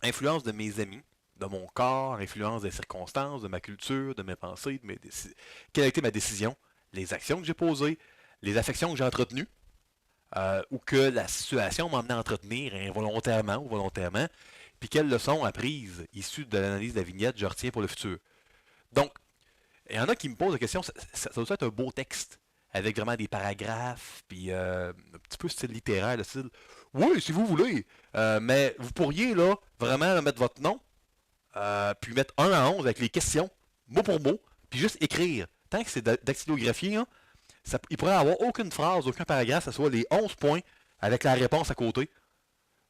Influence de mes amis, de mon corps, influence des circonstances, de ma culture, de mes pensées, quelle a été ma décision, les actions que j'ai posées, les affections que j'ai entretenues, ou que la situation m'a amené à entretenir involontairement ou volontairement, puis quelles leçons apprises issues de l'analyse de la vignette je retiens pour le futur. Donc, il y en a qui me posent la question, ça doit être un beau texte, avec vraiment des paragraphes, puis un petit peu style littéraire, le style, oui, si vous voulez, mais vous pourriez, là, vraiment là, mettre votre nom, puis mettre 1 à 11 avec les questions, mot pour mot, puis juste écrire. Tant que c'est dactylographié, hein, il pourrait avoir aucune phrase, aucun paragraphe, ça soit les 11 points avec la réponse à côté.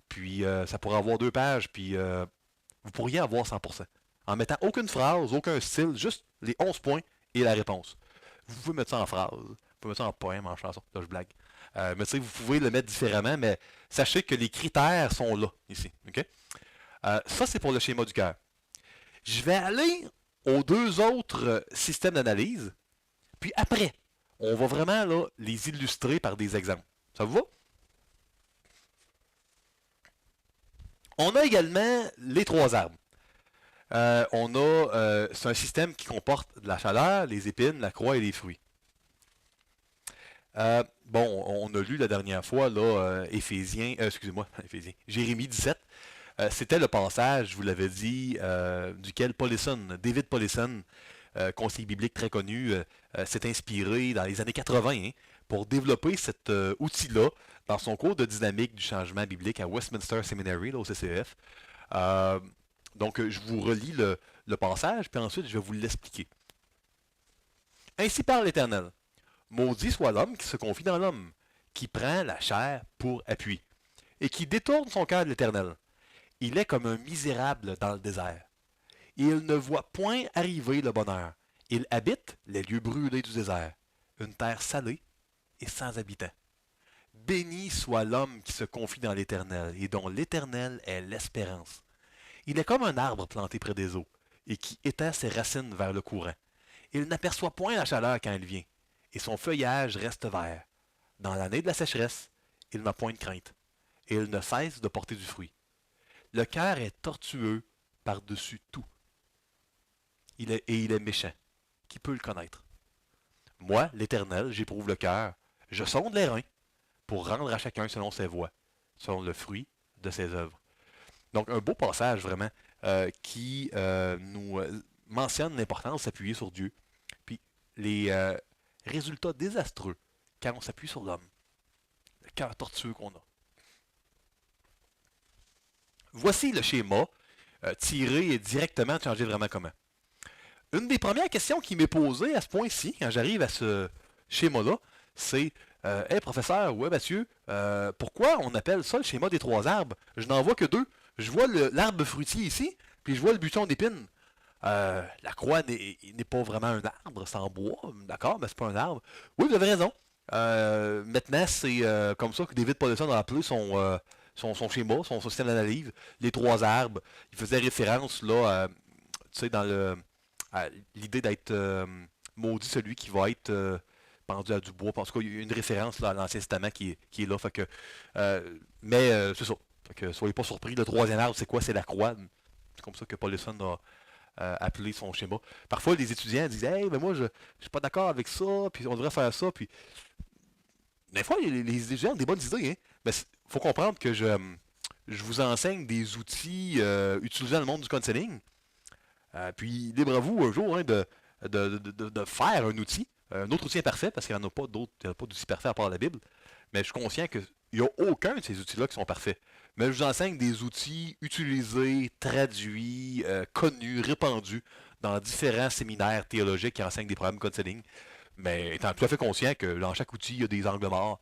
Puis ça pourrait avoir 2 pages, puis vous pourriez avoir 100%. En mettant aucune phrase, aucun style, juste les 11 points et la réponse. Vous pouvez mettre ça en phrase, vous pouvez mettre ça en poème, en chanson, là je blague. Mais tu sais, vous pouvez le mettre différemment, mais sachez que les critères sont là, ici. Okay? Ça, c'est pour le schéma du cœur. Je vais aller aux 2 autres systèmes d'analyse, puis Puis après, on va vraiment là, les illustrer par des exemples. Ça vous va? On a également les trois arbres. C'est un système qui comporte de la chaleur, les épines, la croix et les fruits. Bon, on a lu la dernière fois, là, excusez-moi, Éphésiens, Jérémie 17. C'était le passage, je vous l'avais dit, duquel David Paulison, conseiller biblique très connu, s'est inspiré dans les années 80 hein, pour développer cet outil-là dans son cours de dynamique du changement biblique à Westminster Seminary, là, au CCF. Euh, donc, je vous relis le passage, puis ensuite, je vais vous l'expliquer. Ainsi parle l'Éternel. Maudit soit l'homme qui se confie dans l'homme, qui prend la chair pour appui, et qui détourne son cœur de l'Éternel. Il est comme un misérable dans le désert. Il ne voit point arriver le bonheur. Il habite les lieux brûlés du désert, une terre salée et sans habitants. Béni soit l'homme qui se confie dans l'Éternel, et dont l'Éternel est l'espérance. Il est comme un arbre planté près des eaux, et qui étend ses racines vers le courant. Il n'aperçoit point la chaleur quand elle vient, et son feuillage reste vert. Dans l'année de la sécheresse, il n'a point de crainte, et il ne cesse de porter du fruit. Le cœur est tortueux par-dessus tout. Il est méchant. Qui peut le connaître? Moi, l'Éternel, j'éprouve le cœur. Je sonde les reins pour rendre à chacun selon ses voies, selon le fruit de ses œuvres. Donc, un beau passage vraiment qui nous mentionne l'importance de s'appuyer sur Dieu. Puis, les résultats désastreux quand on s'appuie sur l'homme. Le cœur tortueux qu'on a. Voici le schéma tiré directement de Changer vraiment comment. Une des premières questions qui m'est posée à ce point-ci, quand j'arrive à ce schéma-là, c'est hey professeur, ouais Mathieu, pourquoi on appelle ça le schéma des trois arbres? Je n'en vois que deux. Je vois l'arbre fruitier ici, puis je vois le buisson d'épines. La croix n'est pas vraiment un arbre, c'est en bois, d'accord, mais c'est pas un arbre. Oui, vous avez raison. Maintenant, c'est comme ça que David Paulson a appelé son schéma, son système d'analyse, les trois arbres. Il faisait référence là, tu sais, dans à l'idée d'être maudit celui qui va être pendu à du bois. Parce qu'il y a une référence là, à l'Ancien Testament qui est là. Fait que, c'est ça. Fait que soyez pas surpris. Le troisième arbre, c'est quoi? C'est la croix. C'est comme ça que Paulson a appelé son schéma. Parfois, les étudiants disent hey, mais moi, je suis pas d'accord avec ça, puis on devrait faire ça. Puis, des fois, les étudiants ont des bonnes idées. Hein? Mais il faut comprendre que je vous enseigne des outils utilisés dans le monde du counseling. Puis, libre à vous un jour hein, de faire un autre outil imparfait, parce qu'il n'y en a pas d'autres, il n'y a pas d'outils parfaits à part la Bible. Mais je suis conscient qu'il n'y a aucun de ces outils-là qui sont parfaits. Mais je vous enseigne des outils utilisés, traduits, connus, répandus dans différents séminaires théologiques qui enseignent des programmes de counseling. Mais étant tout à fait conscient que dans chaque outil, il y a des angles morts,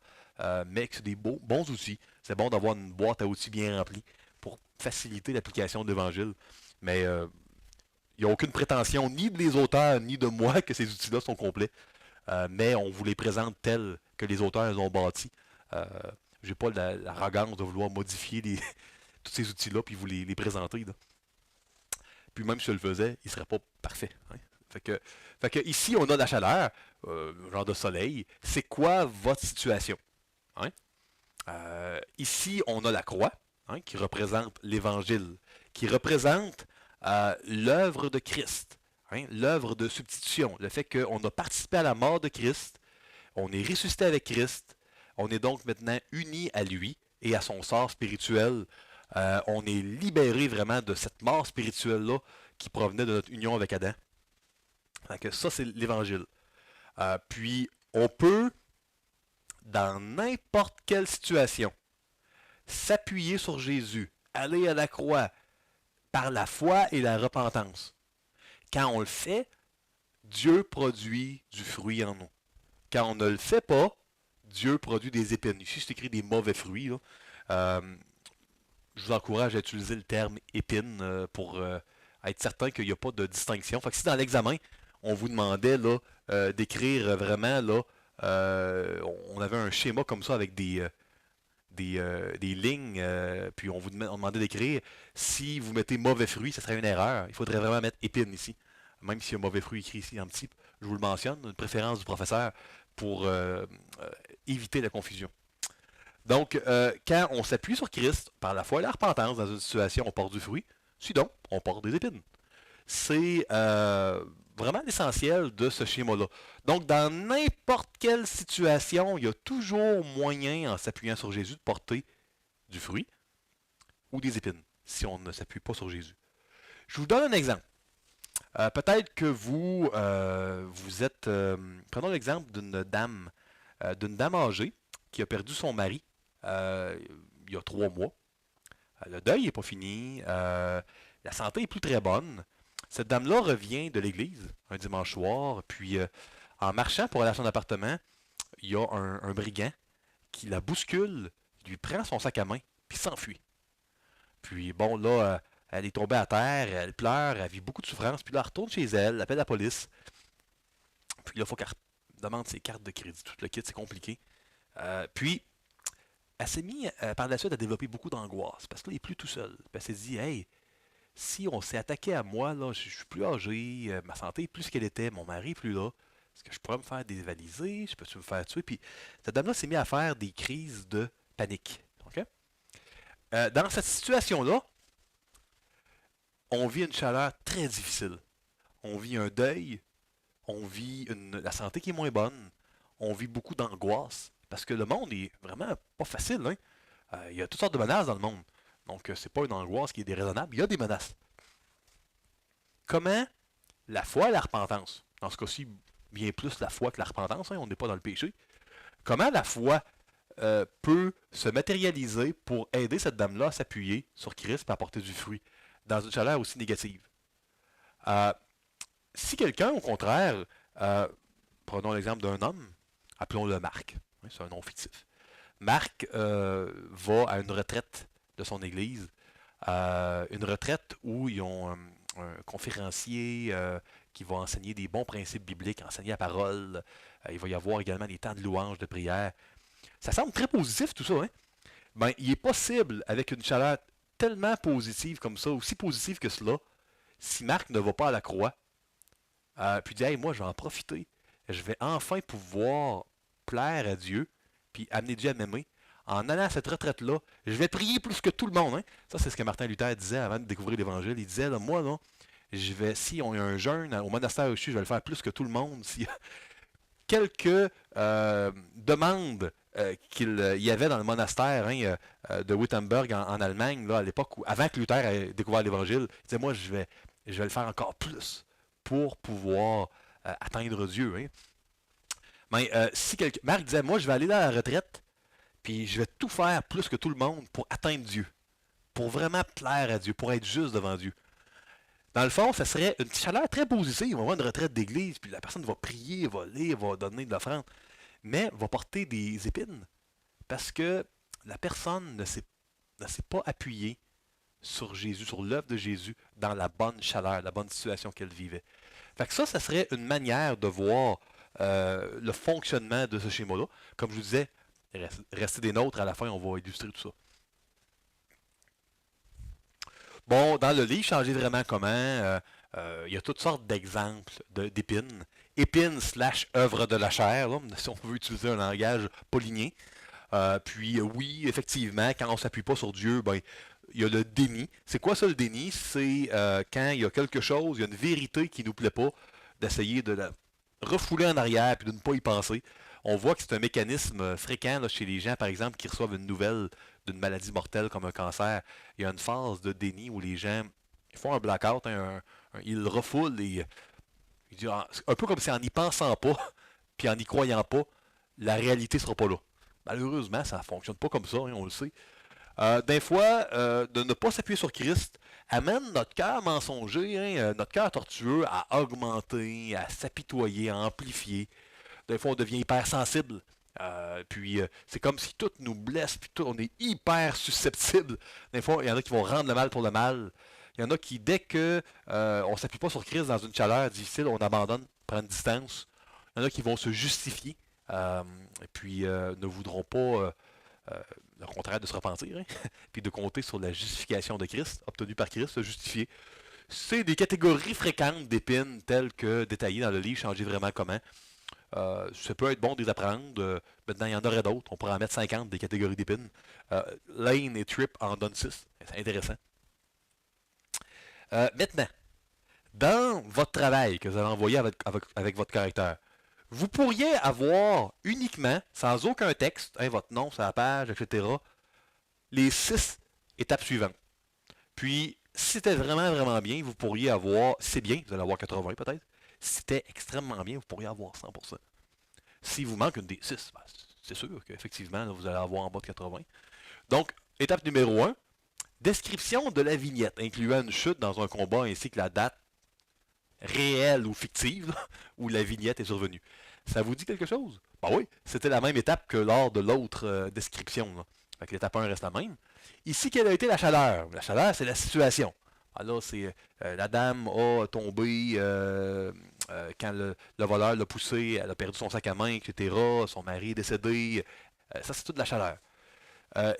mais que c'est des bons outils. C'est bon d'avoir une boîte à outils bien remplie pour faciliter l'application de l'Évangile. Mais il n'y a aucune prétention ni des auteurs ni de moi que ces outils-là sont complets. Mais on vous les présente tels que les auteurs les ont bâtis. J'ai pas l'arrogance de vouloir modifier tous ces outils-là puis vous les présenter. Là. Puis même si je le faisais, il ne serait pas parfait. Hein. Fait que ici, on a la chaleur, genre de soleil. C'est quoi votre situation? Hein? Ici, on a la croix, hein, qui représente l'Évangile, qui représente l'œuvre de Christ, hein, l'œuvre de substitution, le fait qu'on a participé à la mort de Christ, on est ressuscité avec Christ, on est donc maintenant unis à lui et à son sort spirituel. On est libéré vraiment de cette mort spirituelle-là qui provenait de notre union avec Adam. Donc, ça, c'est l'Évangile. Puis, on peut, dans n'importe quelle situation, s'appuyer sur Jésus, aller à la croix par la foi et la repentance. Quand on le fait, Dieu produit du fruit en nous. Quand on ne le fait pas, Dieu produit des épines. Ici, c'est écrit des mauvais fruits. Là. Je vous encourage à utiliser le terme épine pour être certain qu'il n'y a pas de distinction. Fait que si dans l'examen, on vous demandait là, d'écrire vraiment, là, on avait un schéma comme ça avec des lignes, puis on demandait d'écrire, si vous mettez mauvais fruit, ça serait une erreur. Il faudrait vraiment mettre épine ici, même s'il y a mauvais fruit écrit ici en petit, je vous le mentionne, une préférence du professeur pour éviter la confusion. Donc, quand on s'appuie sur Christ par la foi et la repentance dans une situation où on porte du fruit, sinon, on porte des épines. C'est vraiment l'essentiel de ce schéma-là. Donc, dans n'importe quelle situation, il y a toujours moyen, en s'appuyant sur Jésus, de porter du fruit ou des épines, si on ne s'appuie pas sur Jésus. Je vous donne un exemple. Peut-être que vous êtes... prenons l'exemple d'une dame âgée qui a perdu son mari euh, il y a 3 mois. Le deuil n'est pas fini. La santé est plus très bonne. Cette dame-là revient de l'église un dimanche soir, puis en marchant pour aller à son appartement, il y a un brigand qui la bouscule, lui prend son sac à main, puis s'enfuit. Puis bon, là, elle est tombée à terre, elle pleure, elle vit beaucoup de souffrance, puis là, elle retourne chez elle, elle appelle la police, puis là, il faut qu'elle demande ses cartes de crédit, tout le kit, c'est compliqué. Puis, elle s'est mise par la suite à développer beaucoup d'angoisse, parce que là, il est plus tout seul. Puis elle s'est dit, hey, si on s'est attaqué à moi, là, je suis plus âgé, ma santé est plus ce qu'elle était, mon mari est plus là, est-ce que je pourrais me faire dévaliser, je peux-tu me faire tuer? Puis cette dame-là s'est mise à faire des crises de panique. OK? Dans cette situation-là, on vit une chaleur très difficile. On vit un deuil, on vit la santé qui est moins bonne, on vit beaucoup d'angoisse, parce que le monde est vraiment pas facile. Hein? Il y a toutes sortes de menaces dans le monde. Donc, c'est pas une angoisse qui est déraisonnable, il y a des menaces. Comment la foi et la repentance, dans ce cas-ci, bien plus la foi que la repentance, hein, on n'est pas dans le péché, comment la foi peut se matérialiser pour aider cette dame-là à s'appuyer sur Christ et à apporter du fruit dans une chaleur aussi négative? Euh, Si quelqu'un, au contraire, euh, prenons l'exemple d'un homme, appelons-le Marc, hein, c'est un nom fictif. Marc va à une retraite de son église, une retraite où ils ont un conférencier qui va enseigner des bons principes bibliques, enseigner la parole. Il va y avoir également des temps de louange, de prière. Ça semble très positif tout ça, hein? Ben, il est possible, avec une chaleur tellement positive comme ça, aussi positive que cela, si Marc ne va pas à la croix, puis dit, hey, moi, je vais en profiter. Je vais enfin pouvoir plaire à Dieu, puis amener Dieu à m'aimer. En allant à cette retraite-là, je vais prier plus que tout le monde. Hein? Ça, c'est ce que Martin Luther disait avant de découvrir l'Évangile. Il disait, là, moi, là, si on a un jeûne au monastère où je suis, je vais le faire plus que tout le monde. S'il y a quelques demandes qu'il y avait dans le monastère hein, de Wittenberg en Allemagne, là, à l'époque, avant que Luther ait découvert l'Évangile, il disait, moi, je vais le faire encore plus pour pouvoir atteindre Dieu. Hein. Mais si Marc disait, moi, je vais aller dans la retraite, puis je vais tout faire plus que tout le monde pour atteindre Dieu, pour vraiment plaire à Dieu, pour être juste devant Dieu. Dans le fond, ça serait une chaleur très positive. On va avoir une retraite d'église, puis la personne va prier, va lire, va donner de l'offrande, mais va porter des épines, parce que la personne ne s'est pas appuyée sur Jésus, sur l'œuvre de Jésus, dans la bonne chaleur, la bonne situation qu'elle vivait. Fait que ça serait une manière de voir le fonctionnement de ce schéma-là. Comme je vous disais, restez des nôtres, à la fin, on va illustrer tout ça. Bon, dans le livre, changer vraiment comment, il y a toutes sortes d'exemples d'épines. Épines slash œuvre de la chair, là, si on veut utiliser un langage paulinien. Puis oui, effectivement, quand on ne s'appuie pas sur Dieu, ben, il y a le déni. C'est quoi ça le déni? C'est quand il y a quelque chose, il y a une vérité qui ne nous plaît pas, d'essayer de la refouler en arrière puis de ne pas y penser. On voit que c'est un mécanisme fréquent là, chez les gens, par exemple, qui reçoivent une nouvelle d'une maladie mortelle comme un cancer. Il y a une phase de déni où les gens font un blackout, hein, ils refoulent et ils disent, un peu comme si en n'y pensant pas, puis en n'y croyant pas, la réalité ne sera pas là. Malheureusement, ça ne fonctionne pas comme ça, hein, on le sait. Des fois, de ne pas s'appuyer sur Christ amène notre cœur mensonger, hein, notre cœur tortueux à augmenter, à s'apitoyer, à amplifier. Des fois, on devient hypersensible. Puis, c'est comme si tout nous blesse, puis tout, on est hyper susceptible. Des fois, il y en a qui vont rendre le mal pour le mal. Il y en a qui, dès que on ne s'appuie pas sur Christ dans une chaleur difficile, on abandonne, prend une distance. Il y en a qui vont se justifier, et puis ne voudront pas le contraire de se repentir, hein, puis de compter sur la justification de Christ, obtenue par Christ, se justifier. C'est des catégories fréquentes d'épines telles que détaillées dans le livre Changer vraiment comment. Ça peut être bon de les apprendre. Maintenant, il y en aurait d'autres. On pourrait en mettre 50 des catégories d'épines. Lane et Tripp en donnent 6. C'est intéressant. Maintenant, dans votre travail que vous allez envoyer avec votre caractère, vous pourriez avoir uniquement, sans aucun texte, hein, votre nom sur la page, etc., les 6 étapes suivantes. Puis, si c'était vraiment, vraiment bien, vous pourriez avoir, si c'est bien, vous allez avoir 80 peut-être. Si c'était extrêmement bien, vous pourriez avoir 100%. S'il vous manque une des 6, ben, c'est sûr qu'effectivement, vous allez avoir en bas de 80. Donc, étape numéro 1, description de la vignette, incluant une chute dans un combat ainsi que la date réelle ou fictive là, où la vignette est survenue. Ça vous dit quelque chose? Ben oui, c'était la même étape que lors de l'autre description. Là. Fait que l'étape 1 reste la même. Ici, quelle a été la chaleur? La chaleur, c'est la situation. Alors, c'est la dame a tombé quand le voleur l'a poussé, elle a perdu son sac à main, etc. Son mari est décédé. Ça, c'est toute la chaleur.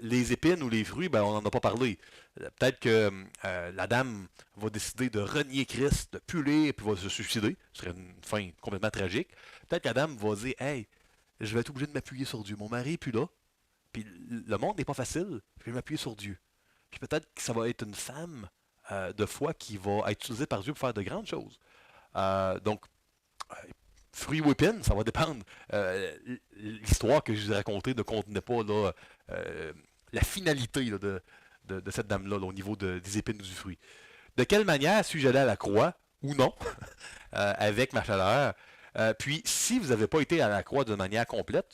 Les épines ou les fruits, ben, on n'en a pas parlé. Peut-être que la dame va décider de renier Christ, de puller, puis va se suicider. Ce serait une fin complètement tragique. Peut-être que la dame va dire Hey, je vais être obligé de m'appuyer sur Dieu. Mon mari est plus là. Puis le monde n'est pas facile. Je vais m'appuyer sur Dieu. Puis peut-être que ça va être une femme de foi qui va être utilisée par Dieu pour faire de grandes choses. Donc, fruits ou épines, ça va dépendre. L'histoire que je vous ai racontée ne contenait pas là, la finalité là, de cette dame-là au niveau des épines du fruit. De quelle manière suis-je allé à la croix ou non avec ma chaleur? Puis, si vous n'avez pas été à la croix de manière complète,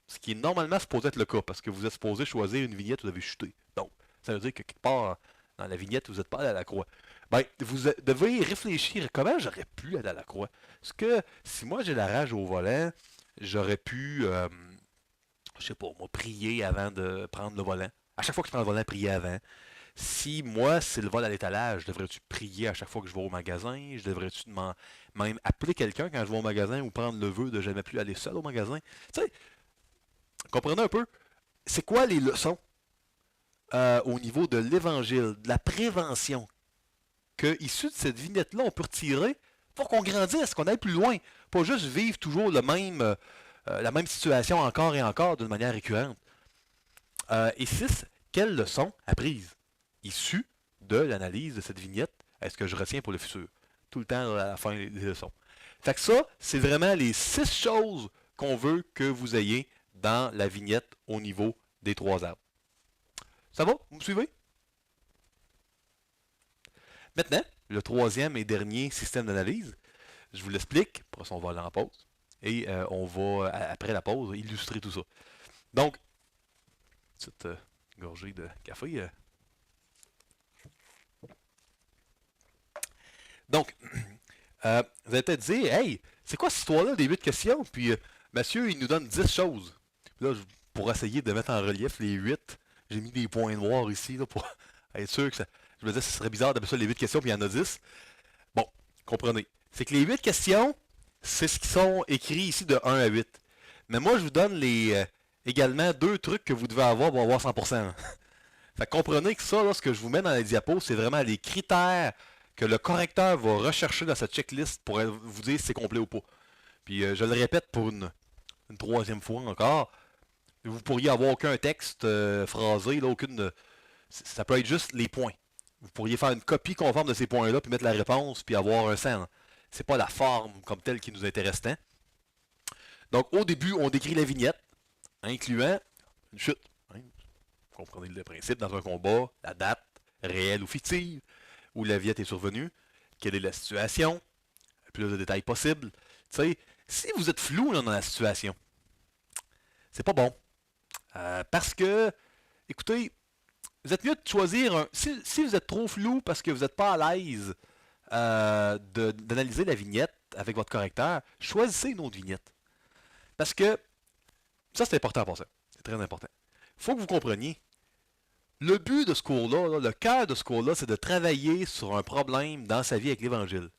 ce qui est normalement supposé être le cas, parce que vous êtes supposé choisir une vignette où vous avez chuté. Donc, ça veut dire que quelque part dans la vignette, vous n'êtes pas allé à la croix. Ben, vous devez réfléchir comment j'aurais pu aller à la croix. Est-ce que si moi j'ai la rage au volant, j'aurais pu, je sais pas, moi, prier avant de prendre le volant. À chaque fois que je prends le volant, prier avant. Si moi, c'est le vol à l'étalage, devrais-tu prier à chaque fois que je vais au magasin? Je devrais-tu même appeler quelqu'un quand je vais au magasin ou prendre le vœu de jamais plus aller seul au magasin? Tu sais, comprenez un peu, c'est quoi les leçons au niveau de l'évangile, de la prévention, que issu de cette vignette-là, on peut retirer pour qu'on grandisse, qu'on aille plus loin. Pas juste vivre toujours la même situation encore et encore d'une manière récurrente. Et 6, quelles leçons apprises issues de l'analyse de cette vignette est-ce que je retiens pour le futur? Tout le temps à la fin des leçons. Fait que ça, c'est vraiment les 6 choses qu'on veut que vous ayez dans la vignette au niveau des 3 arbres. Ça va? Vous me suivez? Maintenant, le troisième et dernier système d'analyse, je vous l'explique, après ça on va aller en pause, et on va, après la pause, illustrer tout ça. Donc, petite gorgée de café. Donc, vous allez peut-être dire, hey, c'est quoi cette histoire-là des 8 questions? Puis, monsieur, il nous donne 10 choses. Puis là, pour essayer de mettre en relief les 8, j'ai mis des points noirs ici là, pour être sûr que ça. Je me disais, ce serait bizarre d'appeler ça les 8 questions, puis il y en a 10. Bon, comprenez. C'est que les 8 questions, c'est ce qui sont écrits ici de 1 à 8. Mais moi, je vous donne également 2 trucs que vous devez avoir pour avoir 100%. Fait que comprenez que ça, là, ce que je vous mets dans la diapo, c'est vraiment les critères que le correcteur va rechercher dans sa checklist pour vous dire si c'est complet ou pas. Puis je le répète pour une troisième fois encore, vous pourriez avoir aucun texte phrasé, là, aucune. Ça peut être juste les points. Vous pourriez faire une copie conforme de ces points-là, puis mettre la réponse, puis avoir un centre. C'est pas la forme comme telle qui nous intéresse tant. Donc au début, on décrit la vignette, incluant une chute. Hein. Vous comprenez le principe dans un combat, la date, réelle ou fictive, où la vignette est survenue, quelle est la situation, le plus de détails possible. Tu sais, si vous êtes flou là, dans la situation, c'est pas bon. Parce que, écoutez, vous êtes mieux de choisir un. Si vous êtes trop flou parce que vous n'êtes pas à l'aise d'analyser la vignette avec votre correcteur, choisissez une autre vignette. Parce que ça, c'est important pour ça. C'est très important. Il faut que vous compreniez. Le but de ce cours-là, le cœur de ce cours-là, c'est de travailler sur un problème dans sa vie avec l'Évangile.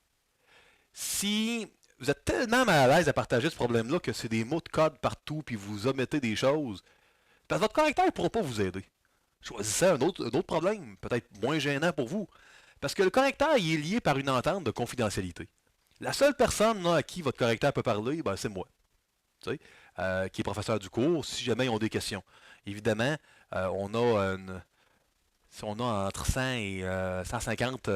Si vous êtes tellement mal à l'aise à partager ce problème-là que c'est des mots de code partout puis vous omettez des choses, parce que votre correcteur ne pourra pas vous aider. Choisissez un autre problème, peut-être moins gênant pour vous. Parce que le correcteur, il est lié par une entente de confidentialité. La seule personne là, à qui votre correcteur peut parler, ben, c'est moi, tu sais, qui est professeur du cours, si jamais ils ont des questions. Évidemment, on a si on a entre 100 et 150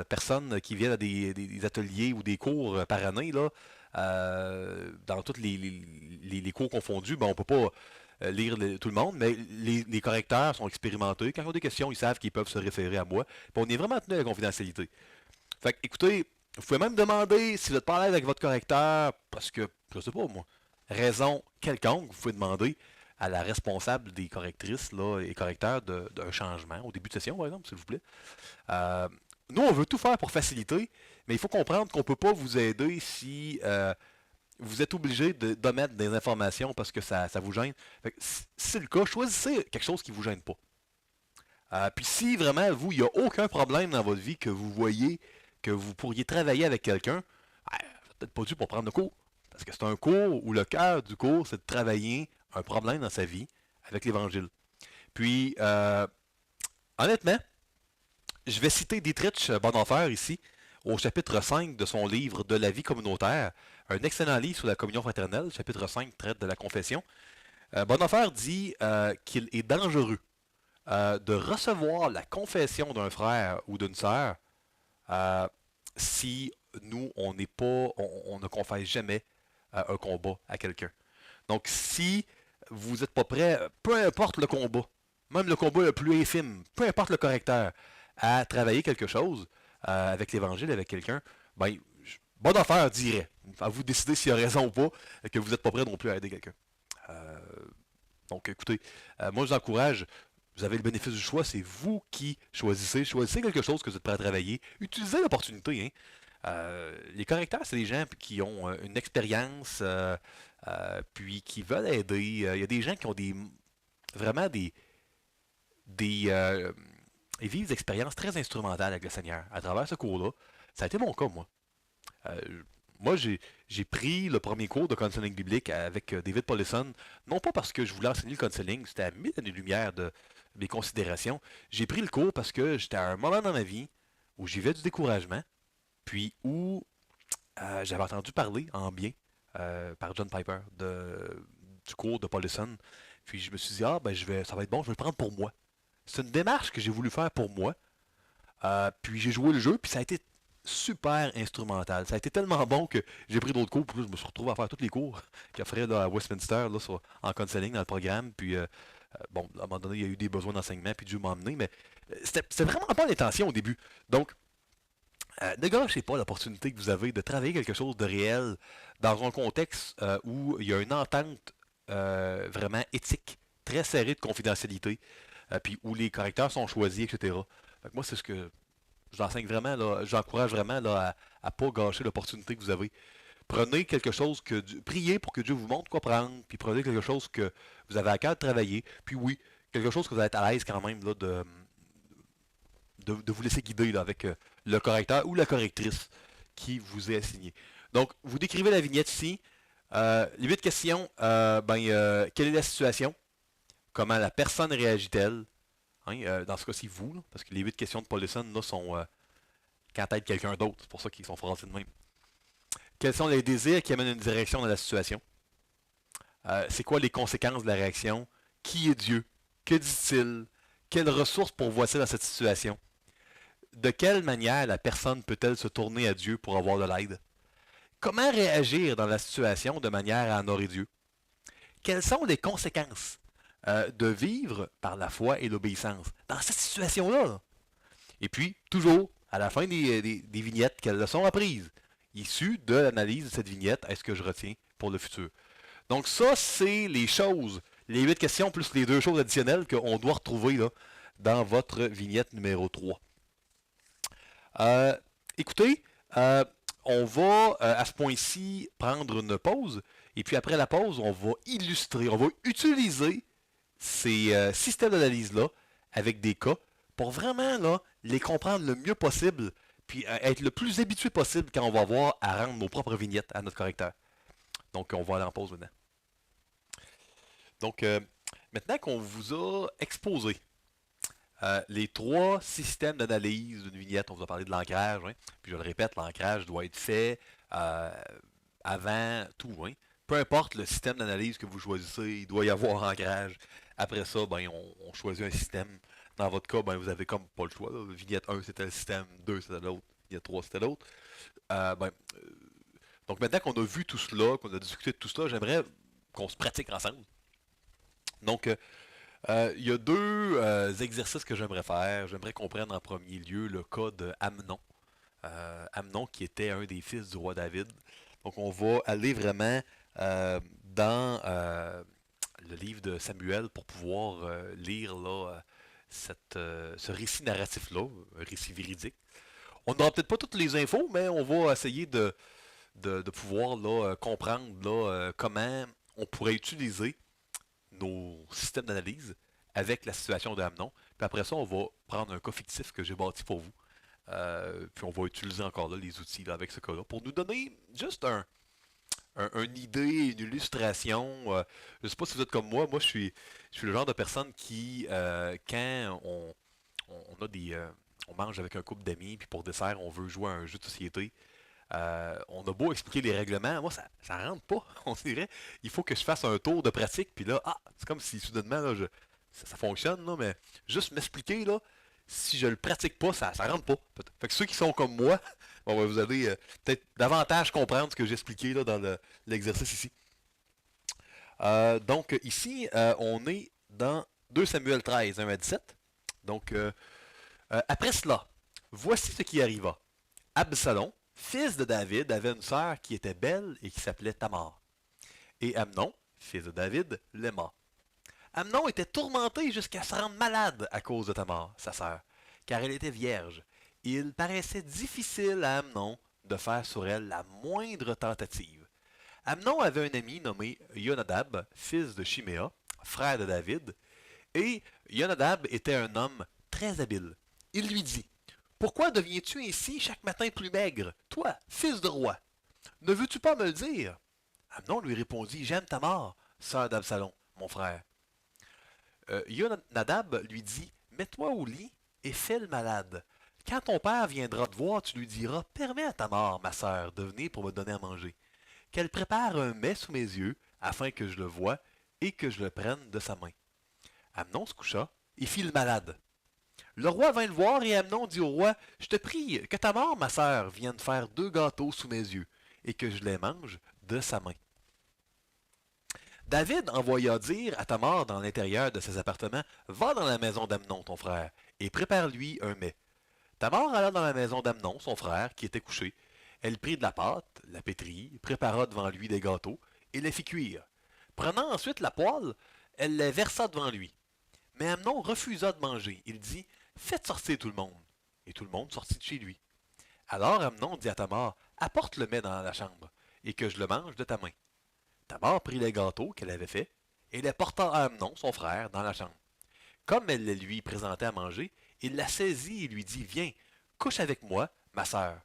personnes qui viennent à des ateliers ou des cours par année, là, dans tous les cours confondus, ben, on ne peut pas lire tout le monde, mais les correcteurs sont expérimentés. Quand ils ont des questions, ils savent qu'ils peuvent se référer à moi. Puis on est vraiment tenu à la confidentialité. Fait que, écoutez, vous pouvez même demander si vous êtes pas à l'aise avec votre correcteur, parce que, je sais pas moi, raison quelconque, vous pouvez demander à la responsable des correctrices là, et correcteurs d'un changement au début de session, par exemple, s'il vous plaît. Euh, Nous, on veut tout faire pour faciliter, mais il faut comprendre qu'on ne peut pas vous aider si vous êtes obligé d'omettre des informations parce que ça vous gêne. Fait que, si c'est le cas, choisissez quelque chose qui ne vous gêne pas. Puis si vraiment, vous, il n'y a aucun problème dans votre vie que vous voyez que vous pourriez travailler avec quelqu'un, peut-être pas dû pour prendre le cours. Parce que c'est un cours où le cœur du cours, c'est de travailler un problème dans sa vie avec l'Évangile. Puis, honnêtement, je vais citer Dietrich Bonhoeffer ici, au chapitre 5 de son livre De la vie communautaire, un excellent livre sur la communion fraternelle. Chapitre 5 traite de la confession. Bonhoeffer dit qu'il est dangereux de recevoir la confession d'un frère ou d'une sœur euh, si nous, on n'est pas, on ne confesse jamais un combat à quelqu'un. Donc, si vous n'êtes pas prêt, peu importe le combat, même le combat le plus infime, peu importe le correcteur, à travailler quelque chose avec l'Évangile, avec quelqu'un, ben, bonne affaire, dirait. À vous de décider s'il a raison ou pas, que vous n'êtes pas prêt non plus à aider quelqu'un. Euh, donc, écoutez, moi, je vous encourage. Vous avez le bénéfice du choix, c'est vous qui choisissez. Choisissez quelque chose que vous êtes prêt à travailler. Utilisez l'opportunité. Hein. Les correcteurs, c'est des gens qui ont une expérience, puis qui veulent aider. Il y a des gens qui ont vraiment des ils vivent des expériences très instrumentales avec le Seigneur à travers ce cours-là. Ça a été mon cas, moi. Euh, Moi, j'ai pris le premier cours de counseling biblique avec David Paulison, non pas parce que je voulais enseigner le counseling, c'était à 1000 années-lumière de mes considérations. J'ai pris le cours parce que j'étais à un moment dans ma vie où j'y vais du découragement, puis où j'avais entendu parler en bien par John Piper du cours de Paulison. Puis je me suis dit, ah, ben ça va être bon, je vais le prendre pour moi. C'est une démarche que j'ai voulu faire pour moi. Puis j'ai joué le jeu, puis ça a été super instrumental. Ça a été tellement bon que j'ai pris d'autres cours, puis là, je me suis retrouvé à faire tous les cours qu'il ferait à Westminster là, en counseling dans le programme. Puis bon, à un moment donné, il y a eu des besoins d'enseignement, puis Dieu m'a emmené, mais c'était vraiment pas l'intention au début. Donc, ne gâchez pas l'opportunité que vous avez de travailler quelque chose de réel dans un contexte où il y a une entente vraiment éthique, très serrée de confidentialité, puis où les correcteurs sont choisis, etc. Fait que moi, c'est ce que j'enseigne vraiment, là, j'encourage vraiment là, à pas gâcher l'opportunité que vous avez. Prenez quelque chose priez pour que Dieu vous montre quoi prendre, puis prenez quelque chose que vous avez à cœur de travailler, puis oui, quelque chose que vous êtes à l'aise quand même là, de vous laisser guider là, avec le correcteur ou la correctrice qui vous est assigné. Donc, vous décrivez la vignette ici. Les 8 questions, quelle est la situation? Comment la personne réagit-elle? Hein, dans ce cas-ci, vous, là, parce que les 8 questions de Paulison là, sont quand aide quelqu'un d'autre. C'est pour ça qu'ils sont phrasés de même. Quels sont les désirs qui amènent une direction dans la situation? C'est quoi les conséquences de la réaction? Qui est Dieu? Que dit-il? Quelles ressources pourvoit-il dans cette situation? De quelle manière la personne peut-elle se tourner à Dieu pour avoir de l'aide? Comment réagir dans la situation de manière à honorer Dieu? Quelles sont les conséquences de vivre par la foi et l'obéissance dans cette situation-là? Et puis, toujours, à la fin des vignettes, quelles leçons apprises? Issues de l'analyse de cette vignette, est-ce que je retiens pour le futur? Donc ça, c'est les choses, les 8 questions plus les 2 choses additionnelles qu'on doit retrouver là, dans votre vignette numéro 3. Euh, Écoutez, on va à ce point-ci prendre une pause. Et puis après la pause, on va illustrer, on va utiliser ces systèmes d'analyse-là avec des cas pour vraiment là, les comprendre le mieux possible, puis être le plus habitué possible quand on va avoir à rendre nos propres vignettes à notre correcteur. Donc on va aller en pause maintenant. Donc maintenant qu'on vous a exposé Les trois systèmes d'analyse d'une vignette, on vous a parlé de l'ancrage, hein. Puis je le répète, l'ancrage doit être fait euh, avant tout, hein. Peu importe le système d'analyse que vous choisissez, il doit y avoir ancrage. Après ça, ben, on choisit un système. Dans votre cas, ben, vous avez comme pas le choix, là. Vignette 1, c'était le système, 2, c'était l'autre, vignette 3, c'était l'autre. Ben, donc maintenant qu'on a vu tout cela, qu'on a discuté de tout cela, j'aimerais qu'on se pratique ensemble. Donc, il y a deux exercices que j'aimerais faire. J'aimerais qu'on prenne en premier lieu le cas de Amnon. Amnon qui était un des fils du roi David. Donc on va aller vraiment dans le livre de Samuel pour pouvoir lire là, ce récit narratif-là, un récit véridique. On n'aura peut-être pas toutes les infos, mais on va essayer de pouvoir là, comprendre là, comment on pourrait utiliser nos systèmes d'analyse avec la situation de Amnon. Puis après ça, on va prendre un cas fictif que j'ai bâti pour vous. Puis on va utiliser encore là les outils là, avec ce cas-là pour nous donner juste une idée, une illustration. Je ne sais pas si vous êtes comme moi je suis le genre de personne qui, quand on a on mange avec un couple d'amis, puis pour dessert, on veut jouer à un jeu de société, on a beau expliquer les règlements, moi ça rentre pas, on dirait. Il faut que je fasse un tour de pratique, puis là, c'est comme si soudainement là, ça fonctionne, là, mais juste m'expliquer, là, si je le pratique pas, ça rentre pas. Fait que ceux qui sont comme moi, bon, ben, vous allez peut-être davantage comprendre ce que j'ai expliqué là, dans l'exercice ici. Donc ici, on est dans 2 Samuel 13, 1 à 17. Donc, après cela, voici ce qui arriva. Absalom, fils de David, avait une sœur qui était belle et qui s'appelait Tamar. Et Amnon, fils de David, l'aima. Amnon était tourmenté jusqu'à se rendre malade à cause de Tamar, sa sœur, car elle était vierge. Et il paraissait difficile à Amnon de faire sur elle la moindre tentative. Amnon avait un ami nommé Yonadab, fils de Shiméa, frère de David, et Yonadab était un homme très habile. Il lui dit: Pourquoi deviens-tu ainsi chaque matin plus maigre, toi, fils de roi? Ne veux-tu pas me le dire? Amnon lui répondit: J'aime Tamar, sœur d'Absalom, mon frère. Yonadab lui dit: Mets-toi au lit et fais le malade. Quand ton père viendra te voir, tu lui diras: Permets à Tamar, ma sœur, de venir pour me donner à manger. Qu'elle prépare un mets sous mes yeux, afin que je le voie et que je le prenne de sa main. Amnon se coucha et fit le malade. Le roi vint le voir et Amnon dit au roi: Je te prie que Tamar, ma sœur, vienne faire 2 gâteaux sous mes yeux et que je les mange de sa main. David envoya dire à Tamar dans l'intérieur de ses appartements: Va dans la maison d'Amnon, ton frère, et prépare-lui un mets. Tamar alla dans la maison d'Amnon, son frère, qui était couché. Elle prit de la pâte, la pétrit, prépara devant lui des gâteaux, et les fit cuire. Prenant ensuite la poêle, elle les versa devant lui. Mais Amnon refusa de manger. Il dit: Faites sortir tout le monde. Et tout le monde sortit de chez lui. Alors Amnon dit à Tamar: Apporte le mets dans la chambre, et que je le mange de ta main. Tamar prit les gâteaux qu'elle avait faits, et les porta à Amnon, son frère, dans la chambre. Comme elle les lui présentait à manger, il la saisit et lui dit: Viens, couche avec moi, ma sœur.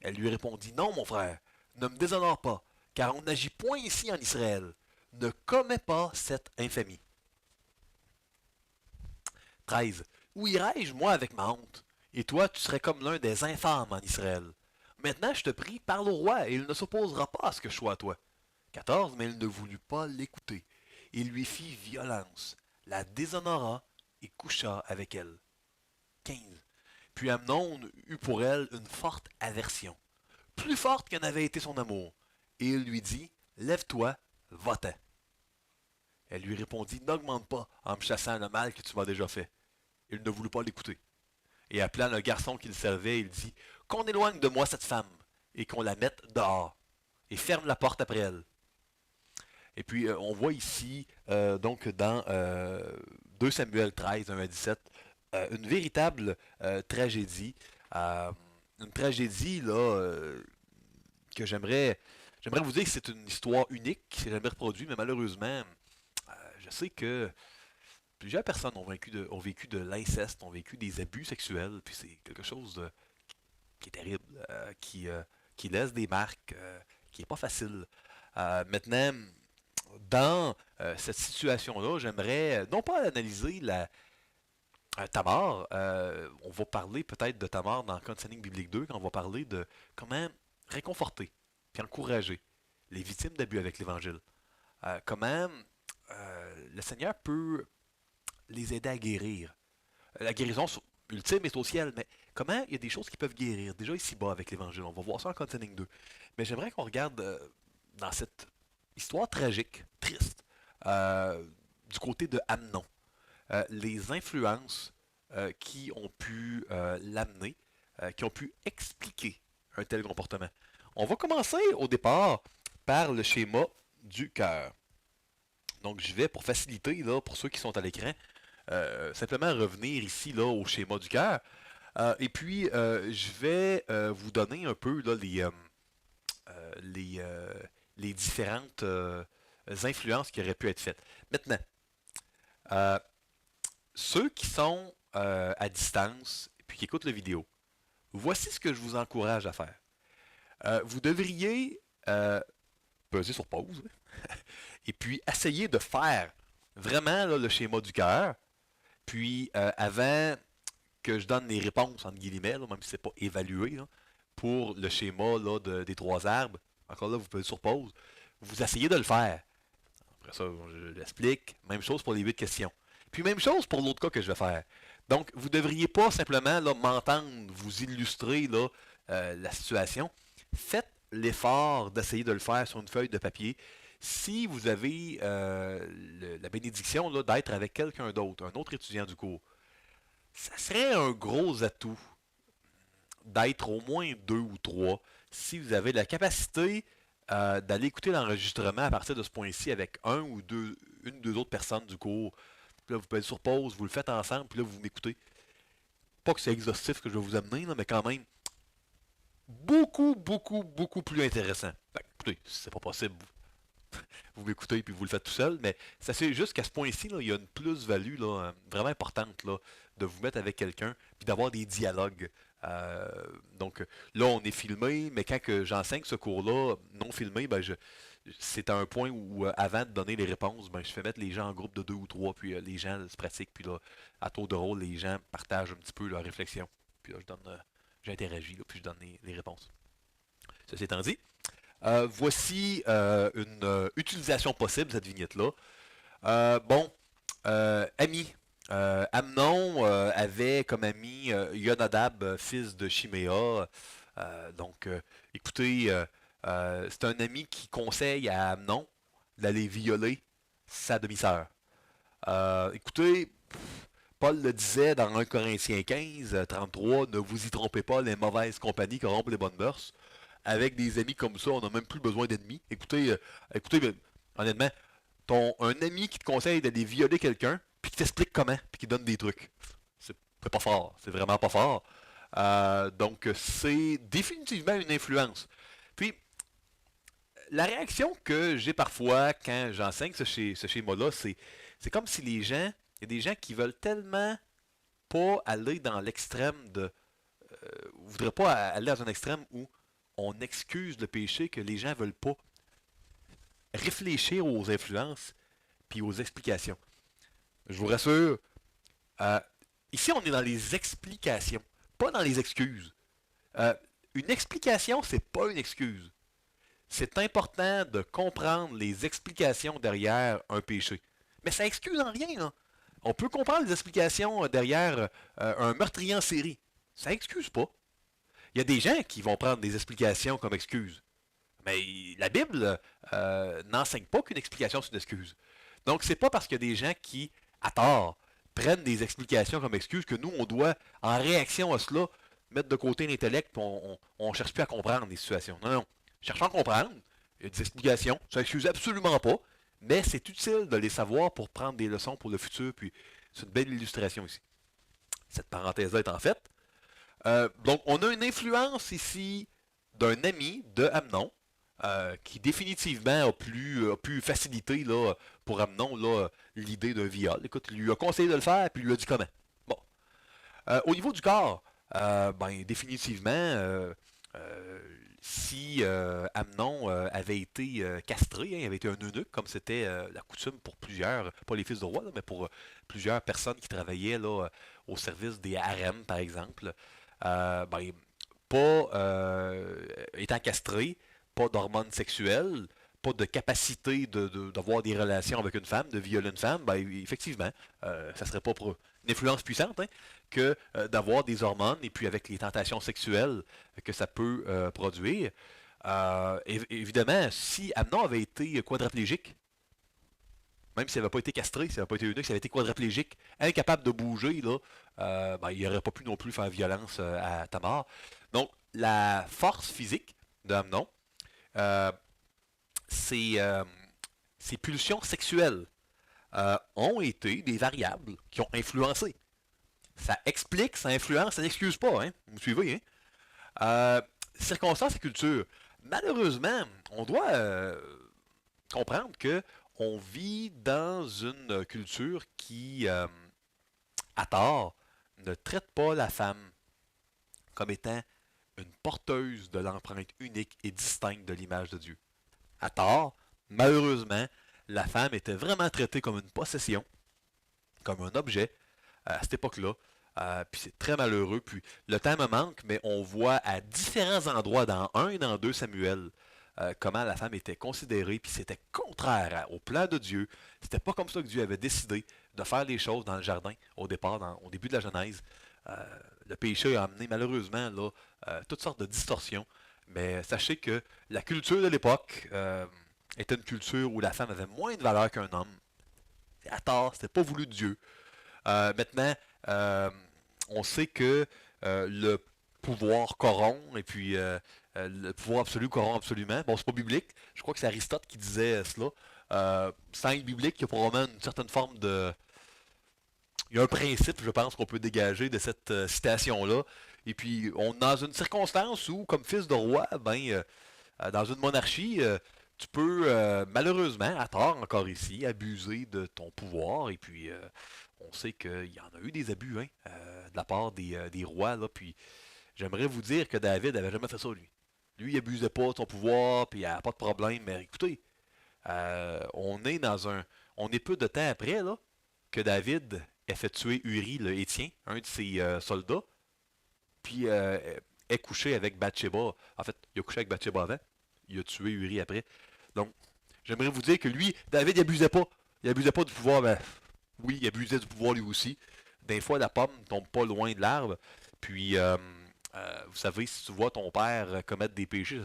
Elle lui répondit: Non, mon frère, ne me déshonore pas, car on n'agit point ici en Israël. Ne commets pas cette infamie. 13. Où irai-je, moi, avec ma honte? Et toi, tu serais comme l'un des infâmes en Israël. Maintenant, je te prie, parle au roi, et il ne s'opposera pas à ce que je sois à toi. 14. Mais il ne voulut pas l'écouter. Il lui fit violence, la déshonora et coucha avec elle. 15. Puis Amnon eut pour elle une forte aversion, plus forte qu'en avait été son amour. Et il lui dit: Lève-toi, va-t'en. Elle lui répondit: N'augmente pas en me chassant le mal que tu m'as déjà fait. Il ne voulut pas l'écouter. Et appelant le garçon qu'il servait, il dit: Qu'on éloigne de moi cette femme, et qu'on la mette dehors, et ferme la porte après elle. Et puis, on voit ici, donc dans 2 Samuel 13, 1 à 17, une véritable tragédie. Euh, une tragédie là, que j'aimerais vous dire que c'est une histoire unique qui s'est jamais reproduite, mais malheureusement, je sais que plusieurs personnes ont vécu de l'inceste, ont vécu des abus sexuels, puis c'est quelque chose qui est terrible, qui laisse des marques, qui est pas facile. Maintenant, dans cette situation-là, j'aimerais non pas analyser Tamar, on va parler peut-être de Tamar dans Counseling Biblique 2, quand on va parler de comment réconforter et encourager les victimes d'abus avec l'Évangile. Comment le Seigneur peut les aider à guérir. La guérison ultime est au ciel, mais comment il y a des choses qui peuvent guérir, déjà ici-bas avec l'Évangile. On va voir ça en Counseling 2. Mais j'aimerais qu'on regarde dans cette histoire tragique, triste, euh, du côté de Amnon, les influences qui ont pu l'amener, qui ont pu expliquer un tel comportement. On va commencer au départ par le schéma du cœur. Donc je vais, pour faciliter, là, pour ceux qui sont à l'écran, simplement revenir ici là, au schéma du cœur. Et puis, je vais vous donner un peu là, les, euh, les différentes influences qui auraient pu être faites. Maintenant, euh, ceux qui sont à distance puis qui écoutent la vidéo, voici ce que je vous encourage à faire. Vous devriez peser sur pause et puis essayer de faire vraiment là, le schéma du cœur. Puis avant que je donne les réponses, entre guillemets, là, même si c'est pas évalué, là, pour le schéma là, des trois arbres, encore là, vous pesez sur pause, vous essayez de le faire. Après ça, je l'explique. Même chose pour les 8 questions. Puis même chose pour l'autre cas que je vais faire. Donc, vous ne devriez pas simplement m'entendre vous illustrer là, la situation. Faites l'effort d'essayer de le faire sur une feuille de papier. Si vous avez la bénédiction d'être avec quelqu'un d'autre, un autre étudiant du cours, ça serait un gros atout d'être au moins deux ou trois si vous avez la capacité d'aller écouter l'enregistrement à partir de ce point-ci avec un ou deux, une ou deux autres personnes du cours. Puis là, vous pouvez sur pause, vous le faites ensemble, puis là, vous m'écoutez. Pas que c'est exhaustif ce que je vais vous amener, là, mais quand même, beaucoup, beaucoup, beaucoup plus intéressant. Ben, écoutez, si c'est pas possible, vous m'écoutez puis vous le faites tout seul, mais ça c'est juste qu'à ce point-ci, là, il y a une plus-value là, vraiment importante là, de vous mettre avec quelqu'un puis d'avoir des dialogues. Euh, donc là, on est filmé, mais quand que j'enseigne ce cours-là non filmé, ben, c'est à un point où, avant de donner les réponses, ben, je fais mettre les gens en groupe de deux ou trois, puis les gens se pratiquent, puis là, à tour de rôle, les gens partagent un petit peu leur réflexion. Puis là, j'interagis, là, puis je donne les réponses. Ceci étant dit, voici une utilisation possible de cette vignette-là. Bon, ami. Amnon avait comme ami Yonadab, fils de Shiméa. Donc, écoutez, c'est un ami qui conseille à Amnon d'aller violer sa demi-sœur. Écoutez, Paul le disait dans 1 Corinthiens 15, 33, ne vous y trompez pas, les mauvaises compagnies corrompent les bonnes mœurs. Avec des amis comme ça, on n'a même plus besoin d'ennemis. Écoutez, honnêtement, un ami qui te conseille d'aller violer quelqu'un, puis qui t'explique comment, puis qui donne des trucs. C'est pas fort, c'est vraiment pas fort. Donc, c'est définitivement une influence. Puis, la réaction que j'ai parfois quand j'enseigne ce schéma-là, c'est comme si les gens, il y a des gens qui veulent tellement pas aller dans l'extrême de, voudraient pas aller dans un extrême où on excuse le péché que les gens veulent pas réfléchir aux influences puis aux explications. Je vous rassure, euh, ici on est dans les explications, pas dans les excuses. Euh, une explication, c'est pas une excuse. C'est important de comprendre les explications derrière un péché. Mais ça excuse en rien, là. On peut comprendre les explications derrière un meurtrier en série. Ça excuse pas. Il y a des gens qui vont prendre des explications comme excuse. Mais la Bible n'enseigne pas qu'une explication c'est une excuse. Donc c'est pas parce qu'il y a des gens qui, à tort, prennent des explications comme excuse que nous, on doit, en réaction à cela, mettre de côté l'intellect et on ne cherche plus à comprendre les situations. Non, non. Cherchons à comprendre. Il y a des explications. Ça n'excuse absolument pas. Mais c'est utile de les savoir pour prendre des leçons pour le futur. Puis c'est une belle illustration ici. Cette parenthèse-là est en faite. Donc on a une influence ici d'un ami de Amnon qui définitivement a pu faciliter là, pour Amnon l'idée d'un viol. Écoute, il lui a conseillé de le faire, puis il lui a dit comment. Bon. Au niveau du corps, ben, définitivement, si Amnon avait été castré, hein, il avait été un eunuque, comme c'était la coutume pour plusieurs, pas les fils de roi, là, mais pour plusieurs personnes qui travaillaient là, au service des harems, par exemple, ben, pas étant castré, pas d'hormones sexuelles, pas de capacité d'avoir des relations avec une femme, de violer une femme, ben, effectivement, ça serait pas pour une influence puissante hein, que d'avoir des hormones et puis avec les tentations sexuelles que ça peut produire. Évidemment, si Amnon avait été quadraplégique, même s'il n'avait pas été castré, s'il n'avait pas été eunuque, s'il avait été quadraplégique, incapable de bouger, là, ben, il n'aurait pas pu non plus faire violence à Tamar. Donc, la force physique d'Amnon, euh, ses, euh, ses pulsions sexuelles ont été des variables qui ont influencé. Ça explique, ça influence, ça n'excuse pas, hein? Vous me suivez, hein? Euh, Circonstances et culture. Malheureusement, on doit comprendre que on vit dans une culture qui, à tort, ne traite pas la femme comme étant une porteuse de l'empreinte unique et distincte de l'image de Dieu. À tort, malheureusement, la femme était vraiment traitée comme une possession, comme un objet à cette époque-là. Puis c'est très malheureux. Puis le temps me manque, mais on voit à différents endroits, dans un et dans 2 Samuel, comment la femme était considérée, puis c'était contraire au plan de Dieu. C'était pas comme ça que Dieu avait décidé de faire les choses dans le jardin au départ, au début de la Genèse. Euh, le péché a amené malheureusement là, toutes sortes de distorsions. Mais sachez que la culture de l'époque était une culture où la femme avait moins de valeur qu'un homme. C'est à tort, c'était pas voulu de Dieu. Maintenant, euh, on sait que le pouvoir corrompt, et puis le pouvoir absolu corrompt absolument. Bon, c'est pas biblique. Je crois que c'est Aristote qui disait cela. Sans être biblique, il y a probablement une certaine forme de. Il y a un principe, je pense, qu'on peut dégager de cette citation-là. Et puis, on est dans une circonstance où, comme fils de roi, ben, dans une monarchie, tu peux malheureusement, à tort encore ici, abuser de ton pouvoir. Et puis, on sait qu'il y en a eu des abus hein, de la part des rois. Là, puis, j'aimerais vous dire que David n'avait jamais fait ça, lui. Lui, il abusait pas de son pouvoir, puis il n'y a pas de problème. Mais écoutez, on est dans un. On est peu de temps après, là, que David ait fait tuer Uri, le Hétien, un de ses soldats, puis est couché avec Bathsheba. En fait, il a couché avec Bathsheba avant, il a tué Uri après. Donc, j'aimerais vous dire que lui, David, il abusait pas. Il abusait pas du pouvoir, ben, oui, il abusait du pouvoir lui aussi. Des fois, la pomme tombe pas loin de l'arbre. Puis, vous savez, si tu vois ton père commettre des péchés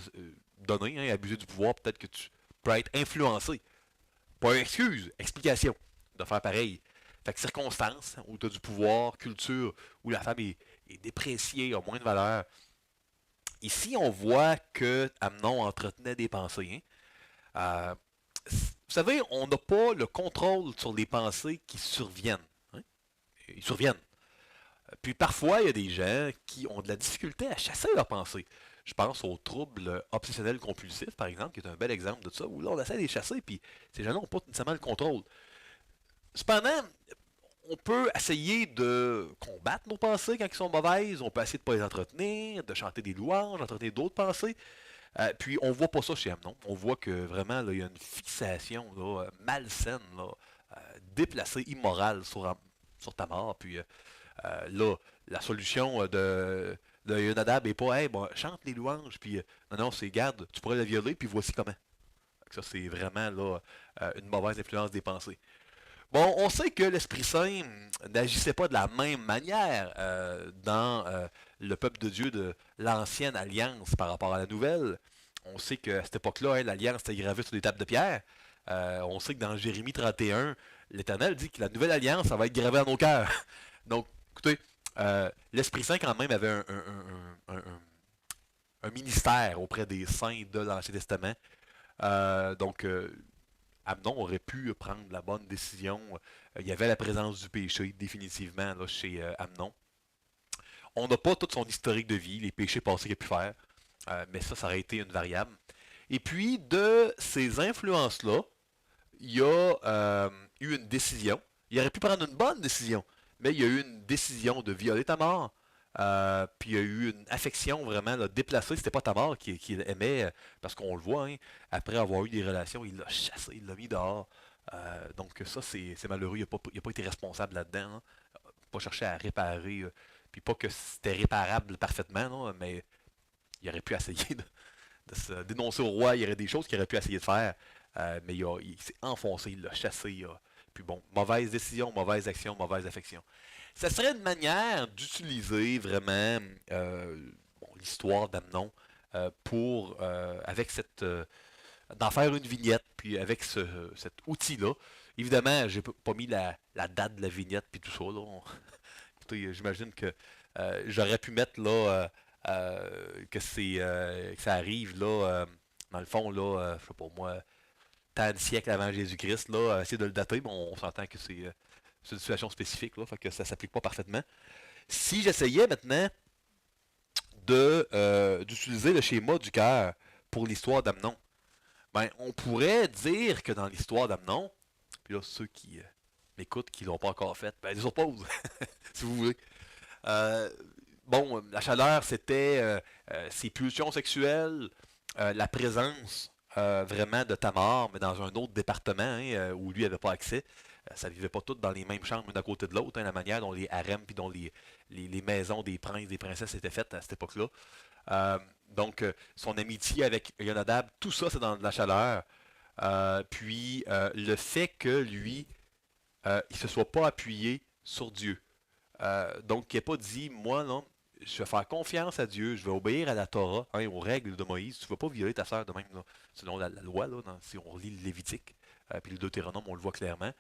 donnés, hein, abuser du pouvoir, peut-être que tu peux être influencé. Pas une excuse, explication de faire pareil. Fait que circonstances où tu as du pouvoir, culture, où la femme est dépréciée, a moins de valeur. Ici, on voit que Amnon entretenait des pensées. Hein. Vous savez, on n'a pas le contrôle sur les pensées qui surviennent. Hein. Ils surviennent. Puis parfois, il y a des gens qui ont de la difficulté à chasser leurs pensées. Je pense aux troubles obsessionnels compulsifs, par exemple, qui est un bel exemple de ça, où là, on essaie de les chasser, puis ces gens-là n'ont pas nécessairement le contrôle. Cependant, on peut essayer de combattre nos pensées quand elles sont mauvaises, on peut essayer de ne pas les entretenir, de chanter des louanges, d'entretenir d'autres pensées. Puis on voit pas ça chez Amnon. On voit que vraiment, là, il y a une fixation là, malsaine, là, déplacée, immorale sur ta mort. Puis là, la solution de Yonadab n'est pas, hey, bon, chante les louanges, puis non, non, c'est garde, tu pourrais la violer, puis voici comment. Ça, c'est vraiment là, une mauvaise influence des pensées. Bon, on sait que l'Esprit Saint n'agissait pas de la même manière dans le peuple de Dieu de l'ancienne alliance par rapport à la nouvelle. On sait qu'à cette époque-là, hein, l'alliance était gravée sur des tables de pierre. On sait que dans Jérémie 31, l'Éternel dit que la nouvelle alliance, ça va être gravée dans nos cœurs. Donc, écoutez, l'Esprit Saint quand même avait un ministère auprès des saints de l'Ancien Testament. Donc, Amnon aurait pu prendre la bonne décision. Il y avait la présence du péché, définitivement, là, chez Amnon. On n'a pas tout son historique de vie, les péchés passés qu'il a pu faire, mais ça aurait été une variable. Et puis, de ces influences-là, il y a eu une décision. Il aurait pu prendre une bonne décision, mais il y a eu une décision de violer ta mort. Puis il y a eu une affection vraiment là, déplacée. C'était pas Tamar qui aimait, parce qu'on le voit, hein, après avoir eu des relations, il l'a chassé, il l'a mis dehors. Donc ça, c'est malheureux. Il a pas été responsable là-dedans, hein. Pas cherché à réparer. Puis pas que c'était réparable parfaitement, non, mais il aurait pu essayer de se dénoncer au roi. Il y aurait des choses qu'il aurait pu essayer de faire. Mais il s'est enfoncé, il l'a chassé. Puis bon, mauvaise décision, mauvaise action, mauvaise affection. Ça serait une manière d'utiliser vraiment bon, l'histoire d'Amnon pour, avec d'en faire une vignette, puis avec cet outil-là. Évidemment, j'ai pas mis la date de la vignette, puis tout ça, là. Écoutez, j'imagine que j'aurais pu mettre là que ça arrive là, dans le fond, là, je sais pas moi, tant de siècles avant Jésus-Christ, là, essayer de le dater, mais on s'entend que c'est une situation spécifique, là, fait que ça s'applique pas parfaitement. Si j'essayais maintenant d'utiliser le schéma du cœur pour l'histoire d'Amnon, ben, on pourrait dire que dans l'histoire d'Amnon, puis là, ceux qui m'écoutent, qui l'ont pas encore fait, ben, ils s'opposent, si vous voulez. Euh, bon, la chaleur, c'était ses pulsions sexuelles, la présence vraiment de Tamar, mais dans un autre département hein, où lui n'avait pas accès. Ça vivait pas toutes dans les mêmes chambres, l'une à côté de l'autre, hein, la manière dont les harems puis dont les maisons des princes, des princesses étaient faites à cette époque-là. Donc, son amitié avec Yonadab, tout ça, c'est dans de la chaleur. Puis, le fait que lui, il se soit pas appuyé sur Dieu. Donc, il n'a pas dit, moi, non, je vais faire confiance à Dieu, je vais obéir à la Torah, hein, aux règles de Moïse. Tu ne vas pas violer ta sœur de même, là, selon la loi, là, si on lit le Lévitique, puis le Deutéronome, on le voit clairement.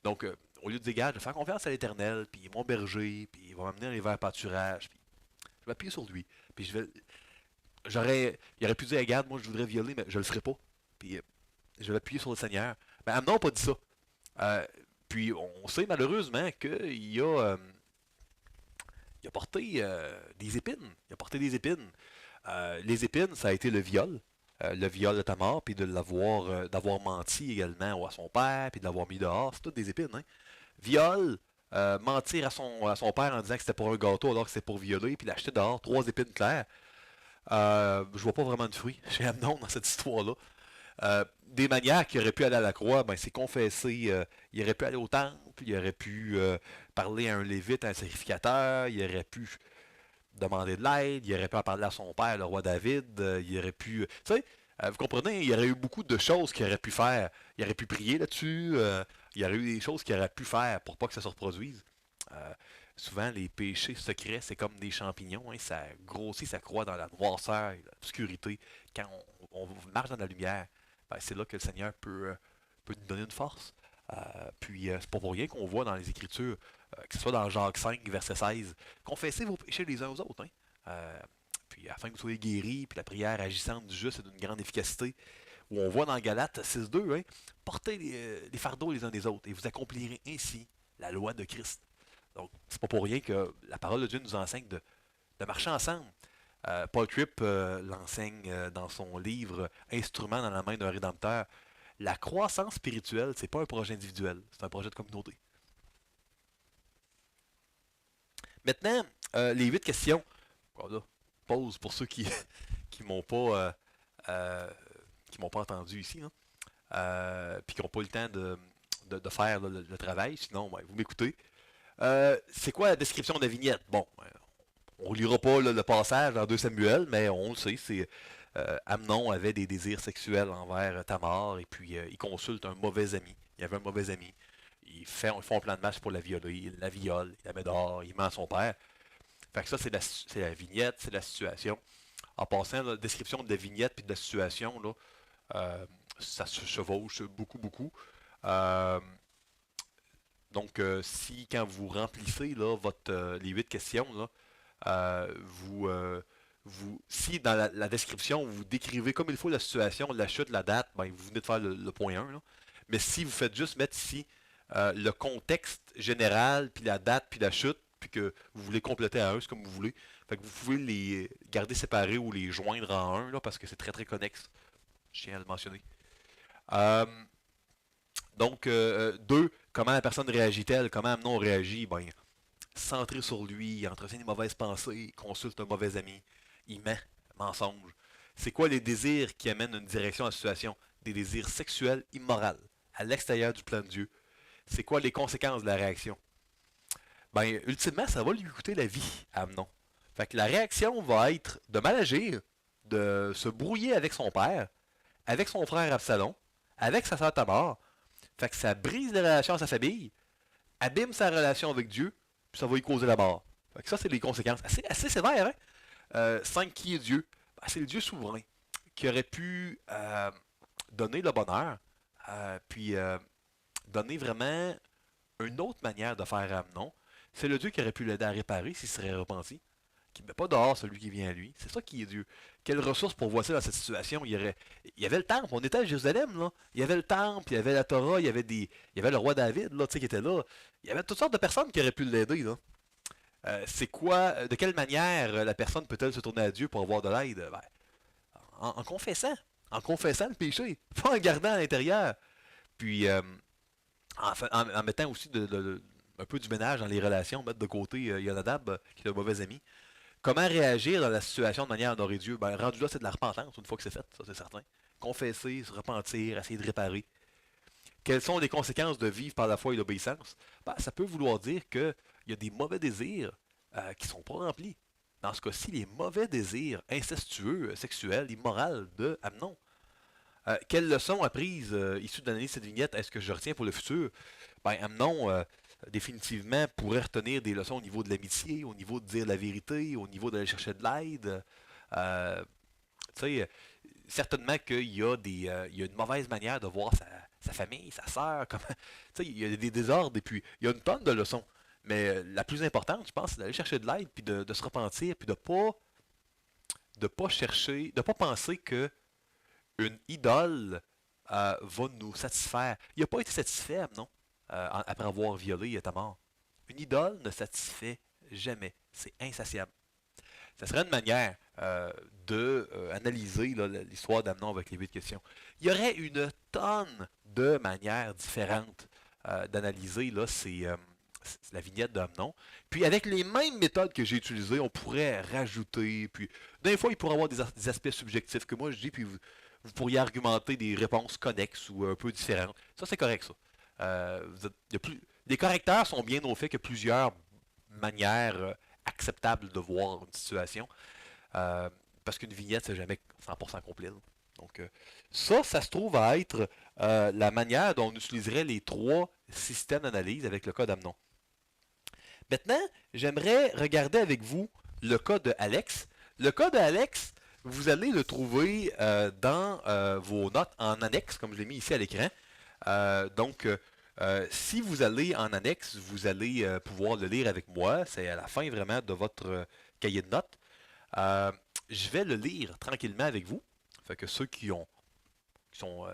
Donc, au lieu de dire, gars, je vais faire confiance à l'Éternel, puis mon berger, puis il va m'amener dans les verts pâturages, puis je vais appuyer sur lui. Puis il aurait pu dire, regarde, moi je voudrais violer, mais je le ferai pas. Puis je vais appuyer sur le Seigneur. Mais Amnon n'a pas dit ça. Euh, Puis on sait malheureusement il a porté des épines. Il a porté des épines. Les épines, ça a été le viol de Tamar, puis d'avoir menti également à son père, puis de l'avoir mis dehors. C'est toutes des épines, hein. Viol, mentir à son père en disant que c'était pour un gâteau alors que c'était pour violer, puis l'acheter dehors, trois épines claires. Je vois pas vraiment de fruit chez Amnon dans cette histoire-là. Des manières qu'il aurait pu aller à la croix, ben, c'est confesser. Il aurait pu aller au temple, il aurait pu parler à un lévite, à un sacrificateur, il aurait pu demander de l'aide, il aurait pu en parler à son père, le roi David, il aurait pu. Tu sais, vous comprenez, il y aurait eu beaucoup de choses qu'il aurait pu faire. Il aurait pu prier là-dessus, il y aurait eu des choses qu'il aurait pu faire pour pas que ça se reproduise. Euh, Souvent, les péchés secrets, c'est comme des champignons, hein, ça grossit, ça croît dans la noirceur, l'obscurité. Quand on marche dans la lumière, ben, c'est là que le Seigneur peut nous donner une force. Puis c'est pas pour rien qu'on voit dans les Écritures, que ce soit dans Jacques 5, verset 16, confessez vos péchés les uns aux autres. Hein. Euh, Puis afin que vous soyez guéris, puis la prière agissante du juste est d'une grande efficacité. Où on voit dans Galates 6.2, hein, portez les fardeaux les uns des autres et vous accomplirez ainsi la loi de Christ. Donc, c'est pas pour rien que la parole de Dieu nous enseigne de marcher ensemble. Paul Tripp l'enseigne dans son livre Instrument dans la main d'un rédempteur. La croissance spirituelle, c'est pas un projet individuel, c'est un projet de communauté. Maintenant, les 8 questions qu'on pose pour ceux qui qui m'ont pas euh, qui m'ont pas entendu ici, hein, puis qui n'ont pas eu le temps de faire là, le travail, sinon ouais, vous m'écoutez. C'est quoi la description de la vignette? Bon, on lira pas là, le passage dans 2 Samuel, mais on le sait, c'est Amnon avait des désirs sexuels envers Tamar, et puis il consulte un mauvais ami. Il y avait un mauvais ami. Ils font un plan de match pour la violer, il la viole, il la met dehors, il ment à son père. Fait que ça, c'est la vignette, c'est la situation. En passant, la description de la vignette puis de la situation, là, ça se chevauche beaucoup, beaucoup. Euh, donc, si quand vous remplissez là, les 8 questions, là, si dans la description, vous décrivez comme il faut la situation, la chute, la date, ben, vous venez de faire le point 1. Là. Mais si vous faites juste mettre ici le contexte général, puis la date, puis la chute, puis que vous voulez compléter à un, c'est comme vous voulez. Fait que vous pouvez les garder séparés ou les joindre en un, là, parce que c'est très très connexe. Je tiens à le mentionner. Euh, donc, deux, comment la personne réagit-elle? Comment Amnon réagit? Ben, centré sur lui, il entretient des mauvaises pensées, il consulte un mauvais ami, il ment, mensonge. C'est quoi les désirs qui amènent une direction à la situation? Des désirs sexuels immoraux, à l'extérieur du plan de Dieu. C'est quoi les conséquences de la réaction? Ben, ultimement, ça va lui coûter la vie, Amnon. Fait que la réaction va être de mal agir, de se brouiller avec son père, avec son frère Absalom, avec sa sœur Tamar. Fait que ça brise les relations à sa famille, abîme sa relation avec Dieu, puis ça va lui causer la mort. Fait que ça, c'est les conséquences assez sévères, hein? 5, qui est Dieu? Ben, c'est le Dieu souverain, qui aurait pu donner le bonheur, puis donner vraiment une autre manière de faire Amnon. C'est le Dieu qui aurait pu l'aider à réparer s'il serait repenti. Qui ne met pas dehors celui qui vient à lui. C'est ça qui est Dieu. Quelle ressource pour voir ça dans cette situation? Il y avait le temple, on était à Jérusalem, là. Il y avait le temple, il y avait la Torah, il y avait le roi David, là, tu sais, qui était là. Il y avait toutes sortes de personnes qui auraient pu l'aider, là. C'est quoi, de quelle manière la personne peut-elle se tourner à Dieu pour avoir de l'aide? Ben, en confessant. En confessant le péché. Pas en gardant à l'intérieur. Puis, en mettant aussi un peu du ménage dans les relations, mettre de côté Yonadab, qui est un mauvais ami. Comment réagir dans la situation de manière à honorer Dieu? Ben, rendu là, c'est de la repentance une fois que c'est fait, ça c'est certain. Confesser, se repentir, essayer de réparer. Quelles sont les conséquences de vivre par la foi et l'obéissance? Ben, ça peut vouloir dire qu'il y a des mauvais désirs qui ne sont pas remplis. Dans ce cas-ci, les mauvais désirs incestueux, sexuels, immoraux de Amnon. Quelles leçons apprises issues de l'analyse de cette vignette est-ce que je retiens pour le futur? Ben, Amnon, définitivement, pourrait retenir des leçons au niveau de l'amitié, au niveau de dire la vérité, au niveau d'aller chercher de l'aide. Euh, tu sais, certainement qu'il y a il y a une mauvaise manière de voir sa famille, sa sœur, comment, tu sais, il y a des désordres et puis il y a une tonne de leçons. Mais la plus importante, je pense, c'est d'aller chercher de l'aide puis de se repentir puis de pas chercher, de pas penser que une idole va nous satisfaire. Il n'a pas été satisfait, non, après avoir violé ta mort. Une idole ne satisfait jamais. C'est insatiable. Ça serait une manière de analyser l'histoire d'Amnon avec les 8 questions. Il y aurait une tonne de manières différentes d'analyser c'est la vignette d'Amnon. Puis avec les mêmes méthodes que j'ai utilisées, on pourrait rajouter. Puis des fois, il pourrait y avoir des aspects subjectifs que moi je dis, puis vous pourriez argumenter des réponses connexes ou un peu différentes. Ça, c'est correct, ça. Les correcteurs sont bien au fait qu'il y a plusieurs manières acceptables de voir une situation. Euh, Parce qu'une vignette, c'est jamais 100% complet, là. Donc, ça se trouve à être la manière dont on utiliserait les 3 systèmes d'analyse avec le cas d'Amnon. Maintenant, j'aimerais regarder avec vous le cas de Alex. Le cas de Alex, vous allez le trouver dans vos notes en annexe, comme je l'ai mis ici à l'écran. Si vous allez en annexe, vous allez pouvoir le lire avec moi. C'est à la fin vraiment de votre cahier de notes. Euh, je vais le lire tranquillement avec vous. Fait que ceux qui sont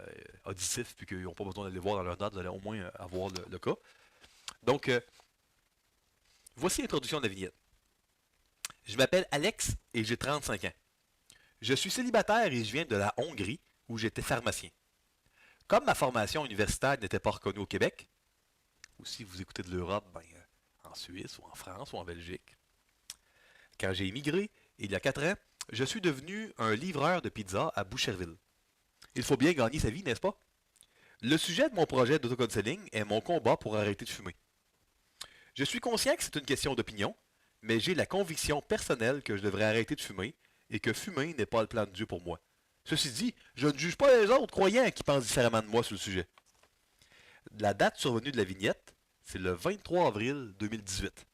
auditifs et qui n'ont pas besoin d'aller voir dans leurs notes, vous allez au moins avoir le cas. Donc, voici l'introduction de la vignette. Je m'appelle Alex et j'ai 35 ans. Je suis célibataire et je viens de la Hongrie où j'étais pharmacien. Comme ma formation universitaire n'était pas reconnue au Québec, ou si vous écoutez de l'Europe, ben, en Suisse ou en France ou en Belgique, quand j'ai immigré, il y a 4 ans, je suis devenu un livreur de pizza à Boucherville. Il faut bien gagner sa vie, n'est-ce pas? Le sujet de mon projet d'autocounseling est mon combat pour arrêter de fumer. Je suis conscient que c'est une question d'opinion, mais j'ai la conviction personnelle que je devrais arrêter de fumer et que fumer n'est pas le plan de Dieu pour moi. Ceci dit, je ne juge pas les autres croyants qui pensent différemment de moi sur le sujet. La date survenue de la vignette, c'est le 23 avril 2018.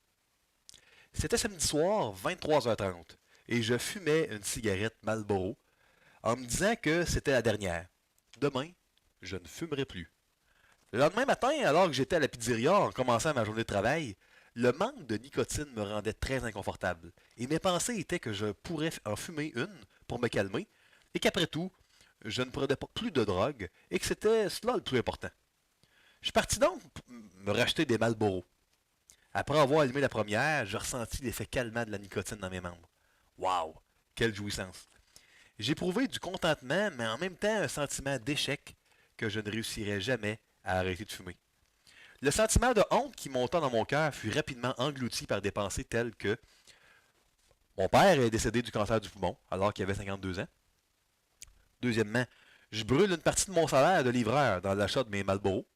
C'était samedi soir, 23h30, et je fumais une cigarette Marlboro en me disant que c'était la dernière. Demain, je ne fumerai plus. Le lendemain matin, alors que j'étais à la pizzeria en commençant ma journée de travail, le manque de nicotine me rendait très inconfortable, et mes pensées étaient que je pourrais en fumer une pour me calmer, et qu'après tout, je ne prenais pas plus de drogue, et que c'était cela le plus important. Je suis parti donc me racheter des Marlboro. Après avoir allumé la première, je ressentis l'effet calmant de la nicotine dans mes membres. Waouh! Quelle jouissance! J'éprouvais du contentement, mais en même temps un sentiment d'échec que je ne réussirais jamais à arrêter de fumer. Le sentiment de honte qui monta dans mon cœur fut rapidement englouti par des pensées telles que mon père est décédé du cancer du poumon alors qu'il avait 52 ans. Deuxièmement, je brûle une partie de mon salaire de livreur dans l'achat de mes Marlboro.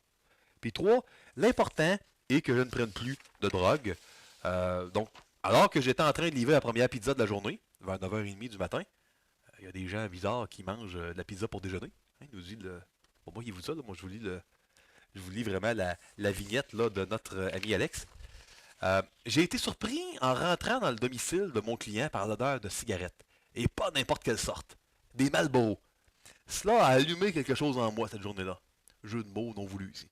Puis trois, l'important est que je ne prenne plus de drogue. Donc, alors que j'étais en train de livrer la première pizza de la journée, vers 9h30 du matin, il y a des gens bizarres qui mangent de la pizza pour déjeuner. Hein, il nous dit le. Bon, moi, il vous ça, là. Moi, je vous lis vraiment la vignette là, de notre ami Alex. J'ai été surpris en rentrant dans le domicile de mon client par l'odeur de cigarettes. Et pas n'importe quelle sorte. Des Marlboro. Cela a allumé quelque chose en moi cette journée-là. Jeu de mots non voulu ici.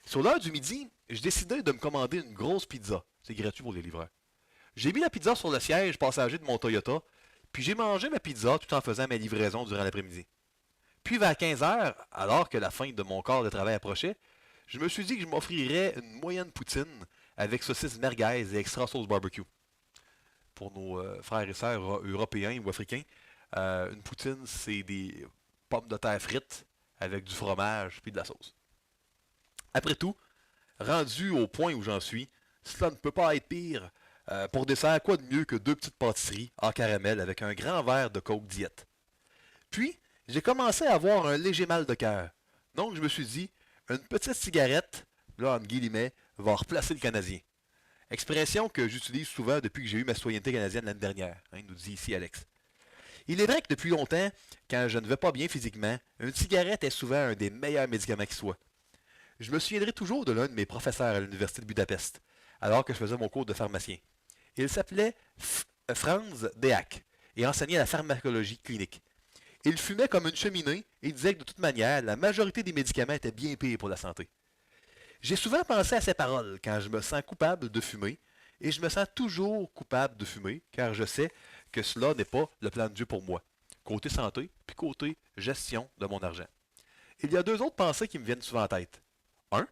Sur l'heure du midi, je décidai de me commander une grosse pizza. C'est gratuit pour les livreurs. J'ai mis la pizza sur le siège passager de mon Toyota, puis j'ai mangé ma pizza tout en faisant mes livraisons durant l'après-midi. Puis vers 15h, alors que la fin de mon corps de travail approchait, je me suis dit que je m'offrirais une moyenne poutine avec saucisses merguez et extra sauce barbecue. Pour nos frères et sœurs européens ou africains, une poutine, c'est des pommes de terre frites avec du fromage puis de la sauce. Après tout, rendu au point où j'en suis, cela ne peut pas être pire. Pour dessert, quoi de mieux que deux petites pâtisseries en caramel avec un grand verre de Coke Diet. Puis, j'ai commencé à avoir un léger mal de cœur. Donc, je me suis dit, une petite cigarette, là, entre guillemets, va replacer le Canadien. Expression que j'utilise souvent depuis que j'ai eu ma citoyenneté canadienne l'année dernière, hein, nous dit ici Alex. Il est vrai que depuis longtemps, quand je ne vais pas bien physiquement, une cigarette est souvent un des meilleurs médicaments qui soit. Je me souviendrai toujours de l'un de mes professeurs à l'université de Budapest, alors que je faisais mon cours de pharmacien. Il s'appelait Franz Deák et enseignait la pharmacologie clinique. Il fumait comme une cheminée et disait que de toute manière, la majorité des médicaments étaient bien pires pour la santé. J'ai souvent pensé à ces paroles quand je me sens coupable de fumer, et je me sens toujours coupable de fumer, car je sais que cela n'est pas le plan de Dieu pour moi, côté santé, puis côté gestion de mon argent. Il y a deux autres pensées qui me viennent souvent en tête. Un,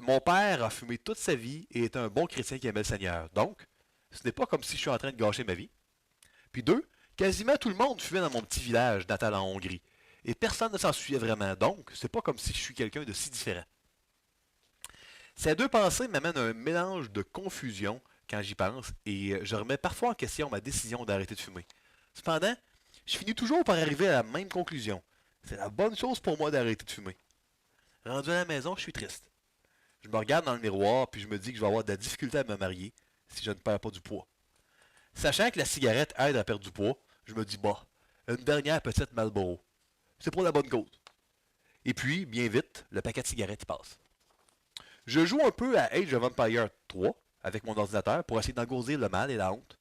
mon père a fumé toute sa vie et est un bon chrétien qui aimait le Seigneur, donc ce n'est pas comme si je suis en train de gâcher ma vie. Puis deux, quasiment tout le monde fumait dans mon petit village natal en Hongrie, et personne ne s'en souciait vraiment, donc c'est pas comme si je suis quelqu'un de si différent. Ces deux pensées m'amènent à un mélange de confusion quand j'y pense, et je remets parfois en question ma décision d'arrêter de fumer. Cependant, je finis toujours par arriver à la même conclusion. C'est la bonne chose pour moi d'arrêter de fumer. Rendu à la maison, je suis triste. Je me regarde dans le miroir, puis je me dis que je vais avoir de la difficulté à me marier si je ne perds pas du poids. Sachant que la cigarette aide à perdre du poids, je me dis, bah, une dernière petite Marlboro. C'est pour la bonne cause. Et puis, bien vite, le paquet de cigarettes y passe. Je joue un peu à Age of Empires 3 avec mon ordinateur pour essayer d'engourdir le mal et la honte,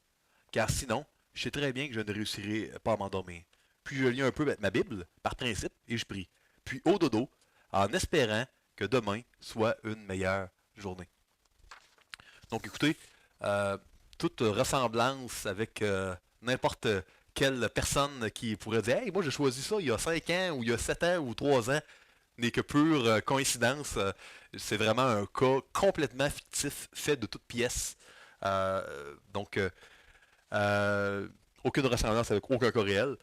car sinon, je sais très bien que je ne réussirai pas à m'endormir. Puis je lis un peu ma Bible, par principe, et je prie. Puis au dodo, en espérant que demain soit une meilleure journée. Donc écoutez, toute ressemblance avec n'importe quelle personne qui pourrait dire Hey, moi j'ai choisi ça il y a 5 ans, ou il y a 7 ans, ou 3 ans, n'est que pure coïncidence. C'est vraiment un cas complètement fictif, fait de toutes pièces. Donc, aucune ressemblance avec aucun cas réel.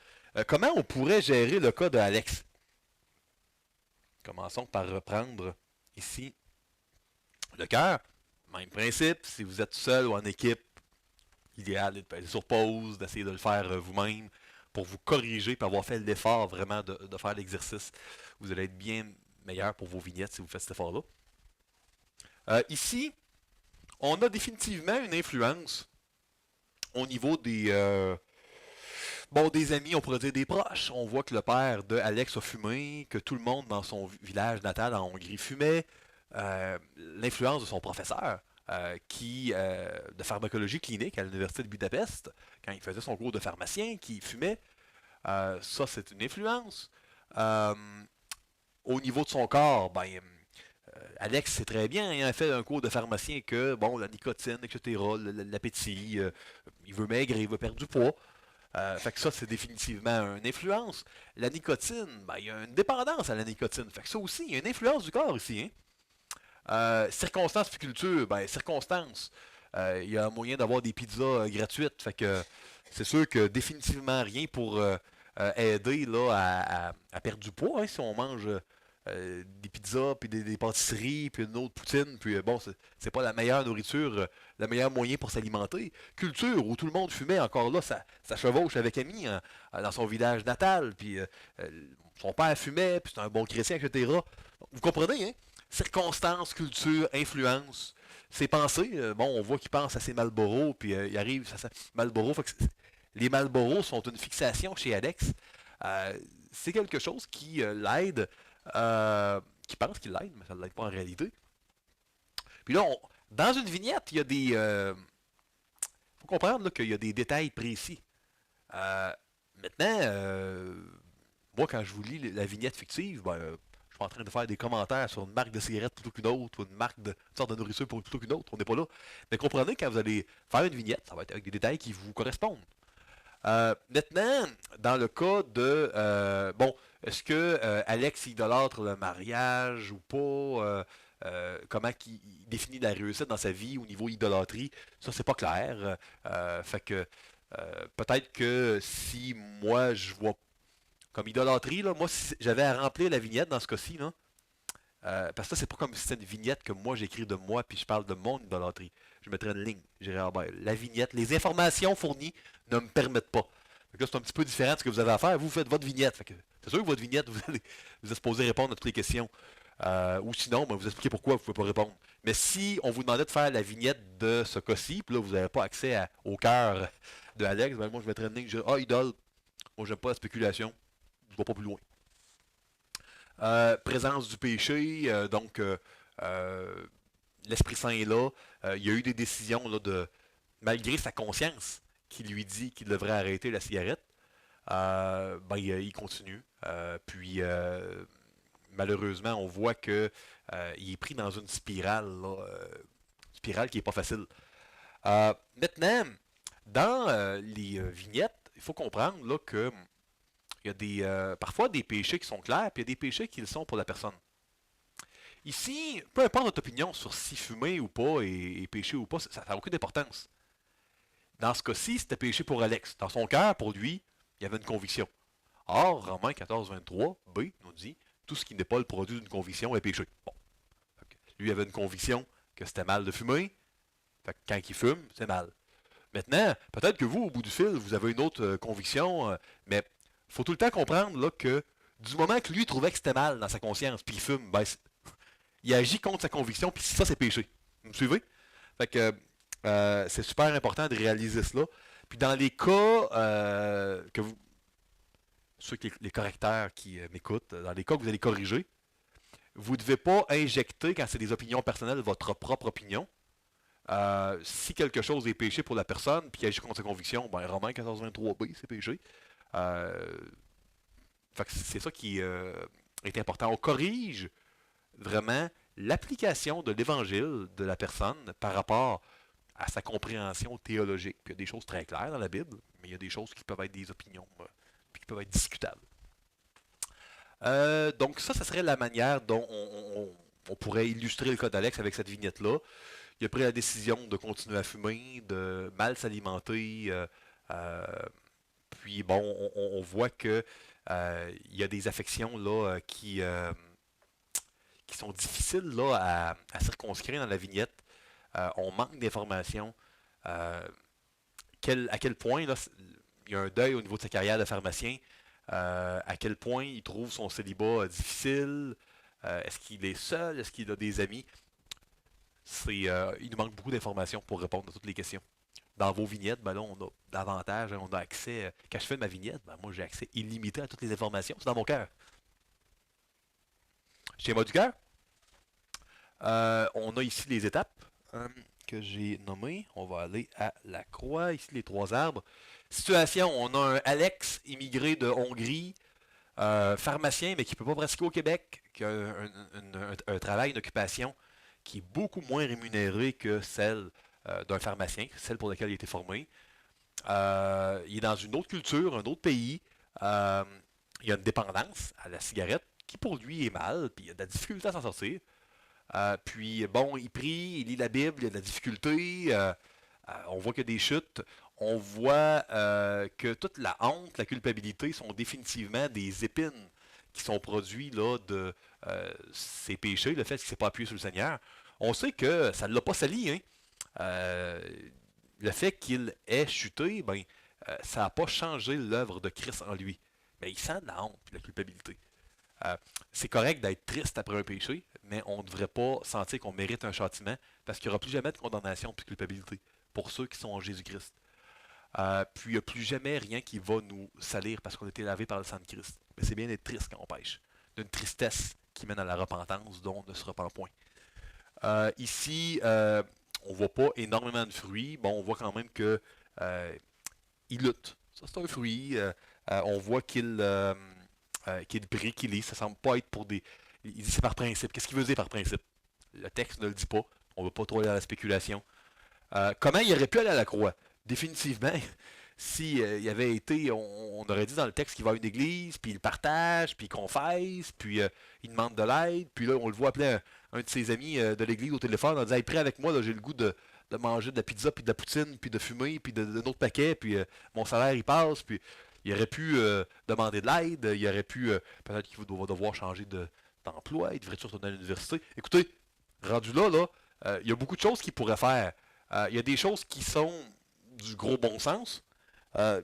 Comment on pourrait gérer le cas de Alex? Commençons par reprendre ici le cœur. Même principe, si vous êtes seul ou en équipe, l'idéal est de passer sur pause, d'essayer de le faire vous-même pour vous corriger, pour avoir fait l'effort vraiment de faire l'exercice. Vous allez être bien meilleur pour vos vignettes si vous faites cet effort-là. Ici, on a définitivement une influence au niveau des amis, on pourrait dire des proches. On voit que le père de Alex a fumé, que tout le monde dans son village natal en Hongrie fumait. L'influence de son professeur, de pharmacologie clinique à l'université de Budapest, quand il faisait son cours de pharmacien, qui fumait. Ça, c'est une influence. Euh, Au niveau de son corps, Alex sait très bien, il a fait un cours de pharmacien que, bon, la nicotine, etc., l'appétit, il veut maigrir, il veut perdre du poids. Fait que ça, c'est définitivement une influence. La nicotine, il y a une dépendance à la nicotine. Fait que ça aussi, il y a une influence du corps ici. Hein? Circonstances puis culture, circonstances. Il y a moyen d'avoir des pizzas gratuites. Fait que c'est sûr que définitivement rien pour aider là, à perdre du poids. Hein, si on mange des pizzas, puis des pâtisseries, puis une autre poutine, puis bon, c'est pas la meilleure nourriture, le meilleur moyen pour s'alimenter. Culture, où tout le monde fumait, encore là, ça chevauche avec Ami dans son village natal, puis son père fumait, puis c'est un bon chrétien, etc. Vous comprenez, hein? Circonstances, culture, influence, ses pensées, bon, on voit qu'il pense à ses Marlboro, puis il arrive à Marlboro, les Marlboro sont une fixation chez Alex. Euh, c'est quelque chose qui l'aide, qui pense qu'il l'aide, mais ça ne l'aide pas en réalité. Puis là, dans une vignette, il y a des... faut comprendre là, qu'il y a des détails précis. Euh, maintenant, moi, quand je vous lis la vignette fictive, ben, je suis en train de faire des commentaires sur une marque de cigarette plutôt qu'une autre, ou une marque de une sorte de nourriture plutôt qu'une autre. On n'est pas là. Mais comprenez, quand vous allez faire une vignette, ça va être avec des détails qui vous correspondent. Maintenant, dans le cas de bon, est-ce que Alex idolâtre le mariage ou pas? Comment il définit la réussite dans sa vie au niveau idolâtrie? Ça, c'est pas clair. Fait que peut-être que si moi je vois comme idolâtrie, là, moi si j'avais à remplir la vignette dans ce cas-ci, là, parce que ça, c'est pas comme si c'était une vignette que moi j'écris de moi puis je parle de mon idolâtrie. Je mettrais une ligne. Je dirais, ah ben, la vignette, les informations fournies ne me permettent pas. Fait que là, c'est un petit peu différent de ce que vous avez à faire. Vous faites votre vignette. Fait que c'est sûr que votre vignette, vous êtes supposé répondre à toutes les questions. Ou sinon, ben, vous expliquez pourquoi vous ne pouvez pas répondre. Mais si on vous demandait de faire la vignette de ce cas-ci, puis là, vous n'avez pas accès au cœur de Alex, ben, moi, je mettrais une ligne. Ah, idole. Moi, j'aime pas la spéculation. Je ne vais pas plus loin. Présence du péché, donc euh, l'Esprit Saint est là. Il y a eu des décisions là, malgré sa conscience qui lui dit qu'il devrait arrêter la cigarette, ben, il continue. Puis malheureusement, on voit que il est pris dans une spirale, là, spirale qui est pas facile. Maintenant, dans les vignettes, il faut comprendre là, que il y a parfois des péchés qui sont clairs, puis il y a des péchés qui le sont pour la personne. Ici, peu importe notre opinion sur si fumer ou pas et péché ou pas, ça n'a aucune importance. Dans ce cas-ci, c'était péché pour Alex. Dans son cœur, pour lui, il y avait une conviction. Or, Romains 14, 23, B nous dit, tout ce qui n'est pas le produit d'une conviction est péché. Bon. Lui avait une conviction que c'était mal de fumer. Fait que quand il fume, c'est mal. Maintenant, peut-être que vous, au bout du fil, vous avez une autre conviction, mais il faut tout le temps comprendre là, que du moment que lui trouvait que c'était mal dans sa conscience, puis il fume, ben, il agit contre sa conviction, puis ça, c'est péché. Vous me suivez? Fait que c'est super important de réaliser cela. Puis dans les cas que vous, ceux qui, les correcteurs qui m'écoutent, dans les cas que vous allez corriger, vous ne devez pas injecter, quand c'est des opinions personnelles, votre propre opinion. Si quelque chose est péché pour la personne, puis il agit contre sa conviction, ben Romains 14.23b, c'est péché. Euh, Fait que c'est ça qui est important. On corrige vraiment l'application de l'évangile de la personne par rapport à sa compréhension théologique. Puis il y a des choses très claires dans la Bible, mais il y a des choses qui peuvent être des opinions, puis qui peuvent être discutables. Donc ça serait la manière dont on pourrait illustrer le cas d'Alex avec cette vignette-là. Il a pris la décision de continuer à fumer, de mal s'alimenter. Euh, Puis bon, on voit que il y a des affections là qui sont difficiles là à circonscrire dans la vignette. On manque d'informations. Euh, à quel point là, il y a un deuil au niveau de sa carrière de pharmacien. À quel point il trouve son célibat difficile. Est-ce qu'il est seul? Est-ce qu'il a des amis? Il nous manque beaucoup d'informations pour répondre à toutes les questions. Dans vos vignettes, ben là, on a davantage, hein, on a accès. Quand je fais ma vignette, ben moi j'ai accès illimité à toutes les informations. C'est dans mon cœur. Schéma du cœur. On a ici les étapes que j'ai nommées. On va aller à la croix. Ici, les trois arbres. Situation, on a un Alex, immigré de Hongrie, pharmacien, mais qui ne peut pas pratiquer au Québec, qui a un travail, une occupation qui est beaucoup moins rémunérée que celle d'un pharmacien, celle pour laquelle il a été formé. Il est dans une autre culture, un autre pays. Euh, il a une dépendance à la cigarette qui pour lui est mal, puis il a de la difficulté à s'en sortir. Puis bon, il prie, il lit la Bible, il y a de la difficulté. On voit qu'il y a des chutes. On voit que toute la honte, la culpabilité sont définitivement des épines qui sont produits là, de ses péchés, le fait qu'il ne s'est pas appuyé sur le Seigneur, on sait que ça ne l'a pas sali. Hein? Euh, le fait qu'il ait chuté, ben, ça n'a pas changé l'œuvre de Christ en lui. Mais il sent la honte et la culpabilité. Euh, c'est correct d'être triste après un péché, mais on ne devrait pas sentir qu'on mérite un châtiment parce qu'il n'y aura plus jamais de condamnation et de culpabilité pour ceux qui sont en Jésus-Christ. Puis il n'y a plus jamais rien qui va nous salir parce qu'on a été lavé par le sang de Christ. Mais c'est bien d'être triste quand on pêche. D'une tristesse qui mène à la repentance dont on ne se repent point. Ici, on voit pas énormément de fruits. Bon, on voit quand même que il lutte. Ça, c'est un fruit. On voit qu'il prie, qu'il lit. Ça semble pas être pour des. Il dit c'est par principe. Qu'est-ce qu'il veut dire par principe? Le texte ne le dit pas. On ne va pas trop aller à la spéculation. Comment il aurait pu aller à la croix? Définitivement, si il avait été, on aurait dit dans le texte qu'il va à une église, puis il partage, puis il confesse, puis il demande de l'aide, puis là on le voit appeler un de ses amis de l'église au téléphone en disant hey, prie avec moi, là, j'ai le goût de manger de la pizza, puis de la poutine, puis de fumer, puis d'un autre paquet, puis mon salaire il passe, puis il aurait pu demander de l'aide, il aurait pu, peut-être qu'il va devoir changer d'emploi, il devrait retourner à l'université. Écoutez, rendu là, il y a beaucoup de choses qu'il pourrait faire. Il y a des choses qui sont du gros bon sens,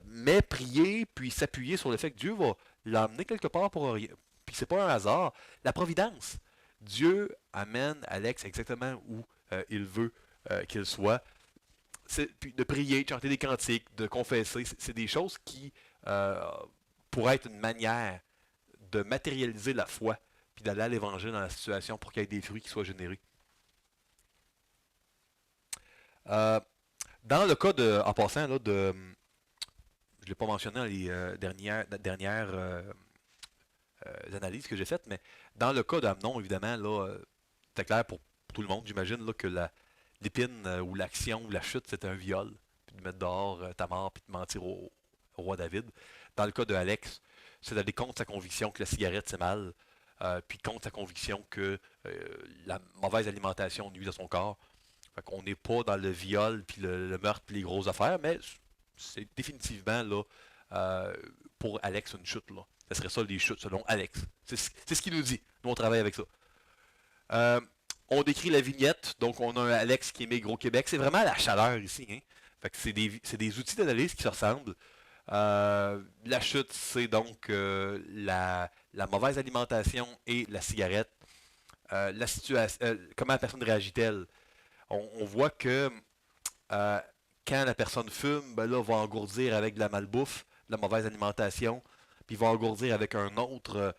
mais prier puis s'appuyer sur le fait que Dieu va l'emmener quelque part pour rien. Puis c'est pas un hasard. La providence. Dieu amène Alex exactement où il veut qu'il soit. Puis de prier, de chanter des cantiques, de confesser, c'est des choses qui euh, pourraient être une manière de matérialiser la foi puis d'aller à l'évangile dans la situation pour qu'il y ait des fruits qui soient générés. Euh, Dans le cas de, en passant, là, je ne l'ai pas mentionné dans les dernières analyses que j'ai faites, mais dans le cas d'Amnon, évidemment, là, c'est clair pour tout le monde, j'imagine, là, que l'épine ou l'action ou la chute, c'était un viol, puis de mettre dehors Tamar, puis de mentir au roi David. Dans le cas de Alex, c'est d'aller contre sa conviction que la cigarette, c'est mal, puis contre sa conviction que la mauvaise alimentation nuit à son corps. Fait qu'on n'est pas dans le viol, puis le meurtre, puis les grosses affaires, mais c'est définitivement là, euh, pour Alex une chute. Là. Ce serait ça les chutes selon Alex. C'est ce qu'il nous dit. Nous, on travaille avec ça. Euh, on décrit la vignette, donc on a un Alex qui émet Gros Québec. C'est vraiment la chaleur ici. Hein? Fait que c'est des outils d'analyse qui se ressemblent. La chute, c'est donc la mauvaise alimentation et la cigarette. La situation, comment la personne réagit-elle? On voit que euh, quand la personne fume, ben là, va engourdir avec de la malbouffe, de la mauvaise alimentation, puis va engourdir avec un autre,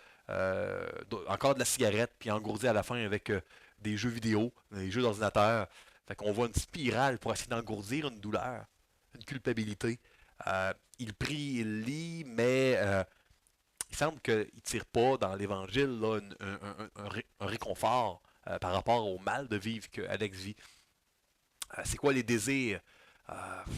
encore de la cigarette, puis engourdir à la fin avec des jeux vidéo, des jeux d'ordinateur. Fait qu'on voit une spirale pour essayer d'engourdir une douleur, une culpabilité. Il prie, il lit, mais il semble qu'il ne tire pas dans l'Évangile là, un réconfort par rapport au mal de vivre que Alex vit. C'est quoi les désirs?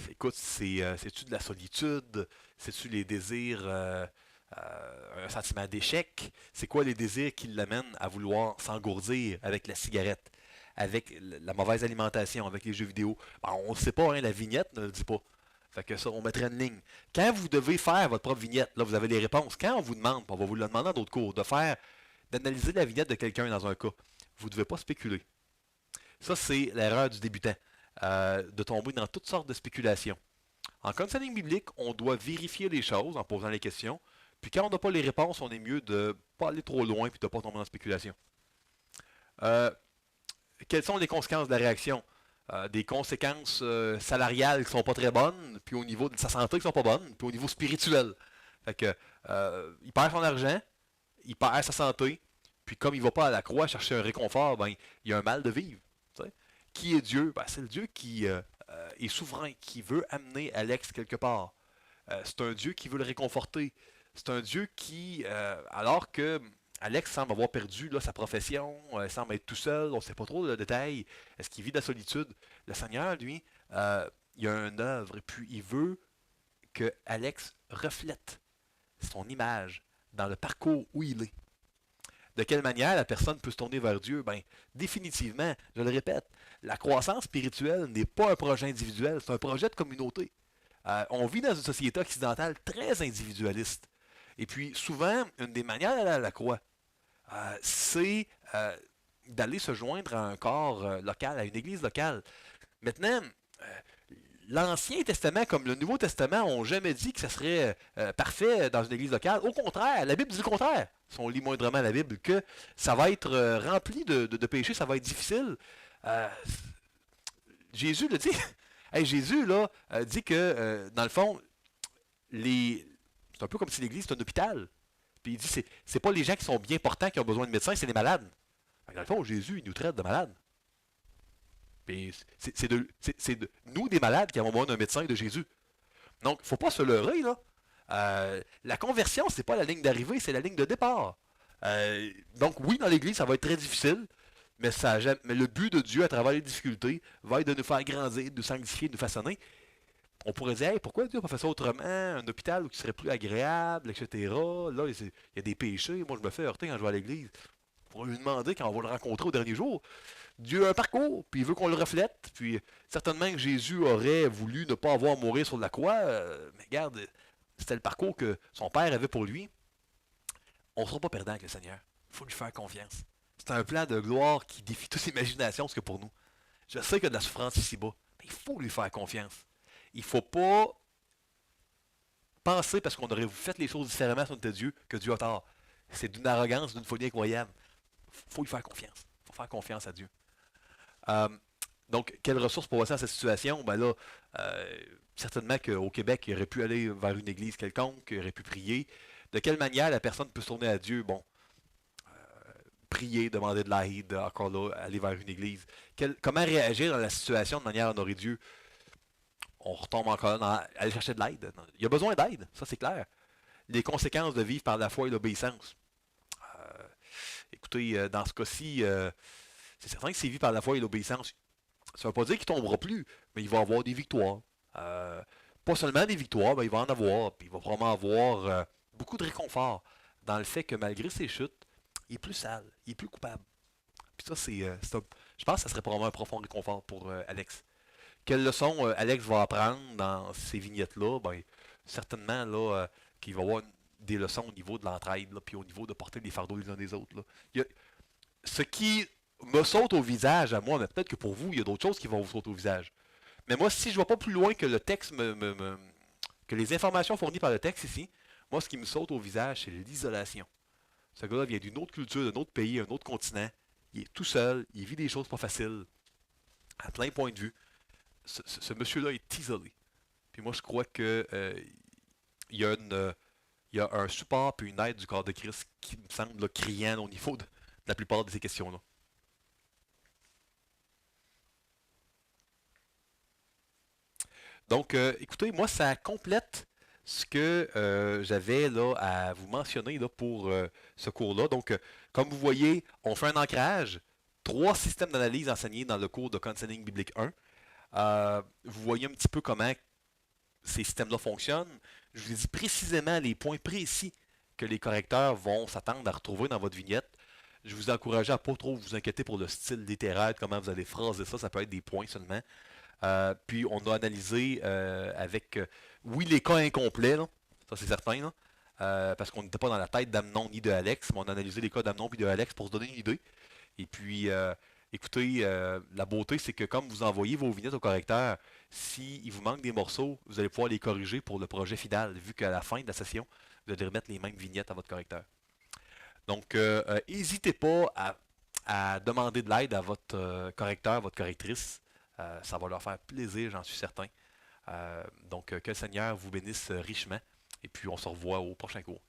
Écoute, c'est-tu de la solitude? C'est-tu les désirs, un sentiment d'échec? C'est quoi les désirs qui l'amènent à vouloir s'engourdir avec la cigarette, avec la mauvaise alimentation, avec les jeux vidéo? Ben, on ne sait pas, hein, la vignette ne le dit pas. Fait que ça, on mettrait une ligne. Quand vous devez faire votre propre vignette, là, vous avez les réponses. Quand on vous demande, on va vous le demander dans d'autres cours, d'analyser la vignette de quelqu'un dans un cas, vous ne devez pas spéculer. Ça, c'est l'erreur du débutant, de tomber dans toutes sortes de spéculations. En counseling biblique, on doit vérifier les choses en posant les questions, puis quand on n'a pas les réponses, on est mieux de ne pas aller trop loin puis de ne pas tomber dans la spéculation. Euh, Quelles sont les conséquences de la réaction? Des conséquences salariales qui sont pas très bonnes, puis au niveau de sa santé qui sont pas bonnes, puis au niveau spirituel. Fait que, il perd son argent, il perd sa santé, puis comme il va pas à la croix chercher un réconfort, ben, il y a un mal de vivre. T'sais. Qui est Dieu? Ben, c'est le Dieu qui est souverain, qui veut amener Alex quelque part. C'est un Dieu qui veut le réconforter. C'est un Dieu qui, alors que Alex semble avoir perdu là, sa profession, semble être tout seul, on ne sait pas trop de détails. Est-ce qu'il vit de la solitude? Le Seigneur, lui, il a une œuvre et puis il veut que Alex reflète son image dans le parcours où il est. De quelle manière la personne peut se tourner vers Dieu? Ben, définitivement, je le répète, la croissance spirituelle n'est pas un projet individuel, c'est un projet de communauté. On vit dans une société occidentale très individualiste. Et puis, souvent, une des manières d'aller à la croix, c'est d'aller se joindre à un corps local, à une église locale. Maintenant, l'Ancien Testament comme le Nouveau Testament ont jamais dit que ça serait parfait dans une église locale. Au contraire, la Bible dit le contraire. Si on lit moindrement la Bible, que ça va être rempli de péchés, ça va être difficile. Euh, Jésus le dit. Hey, Jésus là, dit que, dans le fond, c'est un peu comme si l'église est un hôpital. Puis il dit c'est pas les gens qui sont bien portants qui ont besoin de médecins, c'est les malades. Dans le fond, Jésus, il nous traite de malades. Puis c'est de nous, des malades, qui avons besoin d'un médecin et de Jésus. Donc, il ne faut pas se leurrer, là. La conversion, c'est pas la ligne d'arrivée, c'est la ligne de départ. Donc, oui, dans l'Église, ça va être très difficile, mais le but de Dieu à travers les difficultés va être de nous faire grandir, de nous sanctifier, de nous façonner. On pourrait dire, hey, pourquoi Dieu n'a pas fait ça autrement? Un hôpital qui serait plus agréable, etc. Là, il y a des péchés. Moi, je me fais heurter quand je vais à l'église. On pourrait lui demander quand on va le rencontrer au dernier jour. Dieu a un parcours, puis il veut qu'on le reflète. Puis certainement que Jésus aurait voulu ne pas avoir à mourir sur la croix. Mais regarde, c'était le parcours que son Père avait pour lui. On ne sera pas perdant avec le Seigneur. Il faut lui faire confiance. C'est un plan de gloire qui défie toute imagination, ce que pour nous. Je sais qu'il y a de la souffrance ici-bas, mais il faut lui faire confiance. Il ne faut pas penser, parce qu'on aurait fait les choses différemment si on était Dieu, que Dieu a tort. C'est d'une arrogance, d'une folie incroyable. Il faut lui faire confiance. Il faut faire confiance à Dieu. Euh, donc, quelles ressources pour passer à cette situation? Ben là, euh, certainement qu'au Québec, il aurait pu aller vers une église quelconque, il aurait pu prier. De quelle manière la personne peut se tourner à Dieu? Bon, prier, demander de l'aide, encore là, aller vers une église. Comment réagir dans la situation de manière à honorer Dieu? On retombe encore dans aller chercher de l'aide. Il y a besoin d'aide, ça c'est clair. Les conséquences de vivre par la foi et l'obéissance. Euh, Écoutez, dans ce cas-ci, c'est certain que c'est vivre par la foi et l'obéissance. Ça ne veut pas dire qu'il ne tombera plus, mais il va avoir des victoires. Euh, Pas seulement des victoires, ben, il va en avoir, puis il va probablement avoir beaucoup de réconfort dans le fait que malgré ses chutes, il est plus sale, il est plus coupable. Puis ça, je pense que ça serait probablement un profond réconfort pour Alex. Quelle leçon Alex va apprendre dans ces vignettes-là? Ben, certainement là, qu'il va avoir des leçons au niveau de l'entraide, là, puis au niveau de porter les fardeaux les uns des autres. Là. Il y a- Ce qui me saute au visage à moi, mais peut-être que pour vous, il y a d'autres choses qui vont vous sauter au visage. Mais moi, si je ne vais pas plus loin que le texte que les informations fournies par le texte ici, moi, ce qui me saute au visage, c'est l'isolation. Ce gars-là vient d'une autre culture, d'un autre pays, un autre continent. Il est tout seul, il vit des choses pas faciles, à plein point de vue. Ce monsieur-là est isolé. Puis moi, je crois que il y a il y a un support puis une aide du corps de Christ qui me semble là, criant au niveau de la plupart de ces questions-là. Donc, écoutez, moi, ça complète ce que j'avais là à vous mentionner là, pour ce cours-là. Donc, comme vous voyez, on fait un ancrage, trois systèmes d'analyse enseignés dans le cours de Counseling biblique 1. Vous voyez un petit peu comment ces systèmes-là fonctionnent. Je vous ai dit précisément les points précis que les correcteurs vont s'attendre à retrouver dans votre vignette. Je vous encourage à ne pas trop vous inquiéter pour le style littéraire, comment vous allez phraser ça. Ça peut être des points seulement. Puis on a analysé avec, oui, les cas incomplets, là, ça c'est certain, là, parce qu'on n'était pas dans la tête d'Amnon ni de Alex, mais on a analysé les cas d'Amnon et de Alex pour se donner une idée. Et puis, écoutez, la beauté, c'est que comme vous envoyez vos vignettes au correcteur, s'il vous manque des morceaux, vous allez pouvoir les corriger pour le projet final, vu qu'à la fin de la session, vous allez remettre les mêmes vignettes à votre correcteur. Donc, n'hésitez pas à demander de l'aide à votre correcteur, votre correctrice. Ça va leur faire plaisir, j'en suis certain. Donc, que le Seigneur vous bénisse richement. Et puis, on se revoit au prochain cours.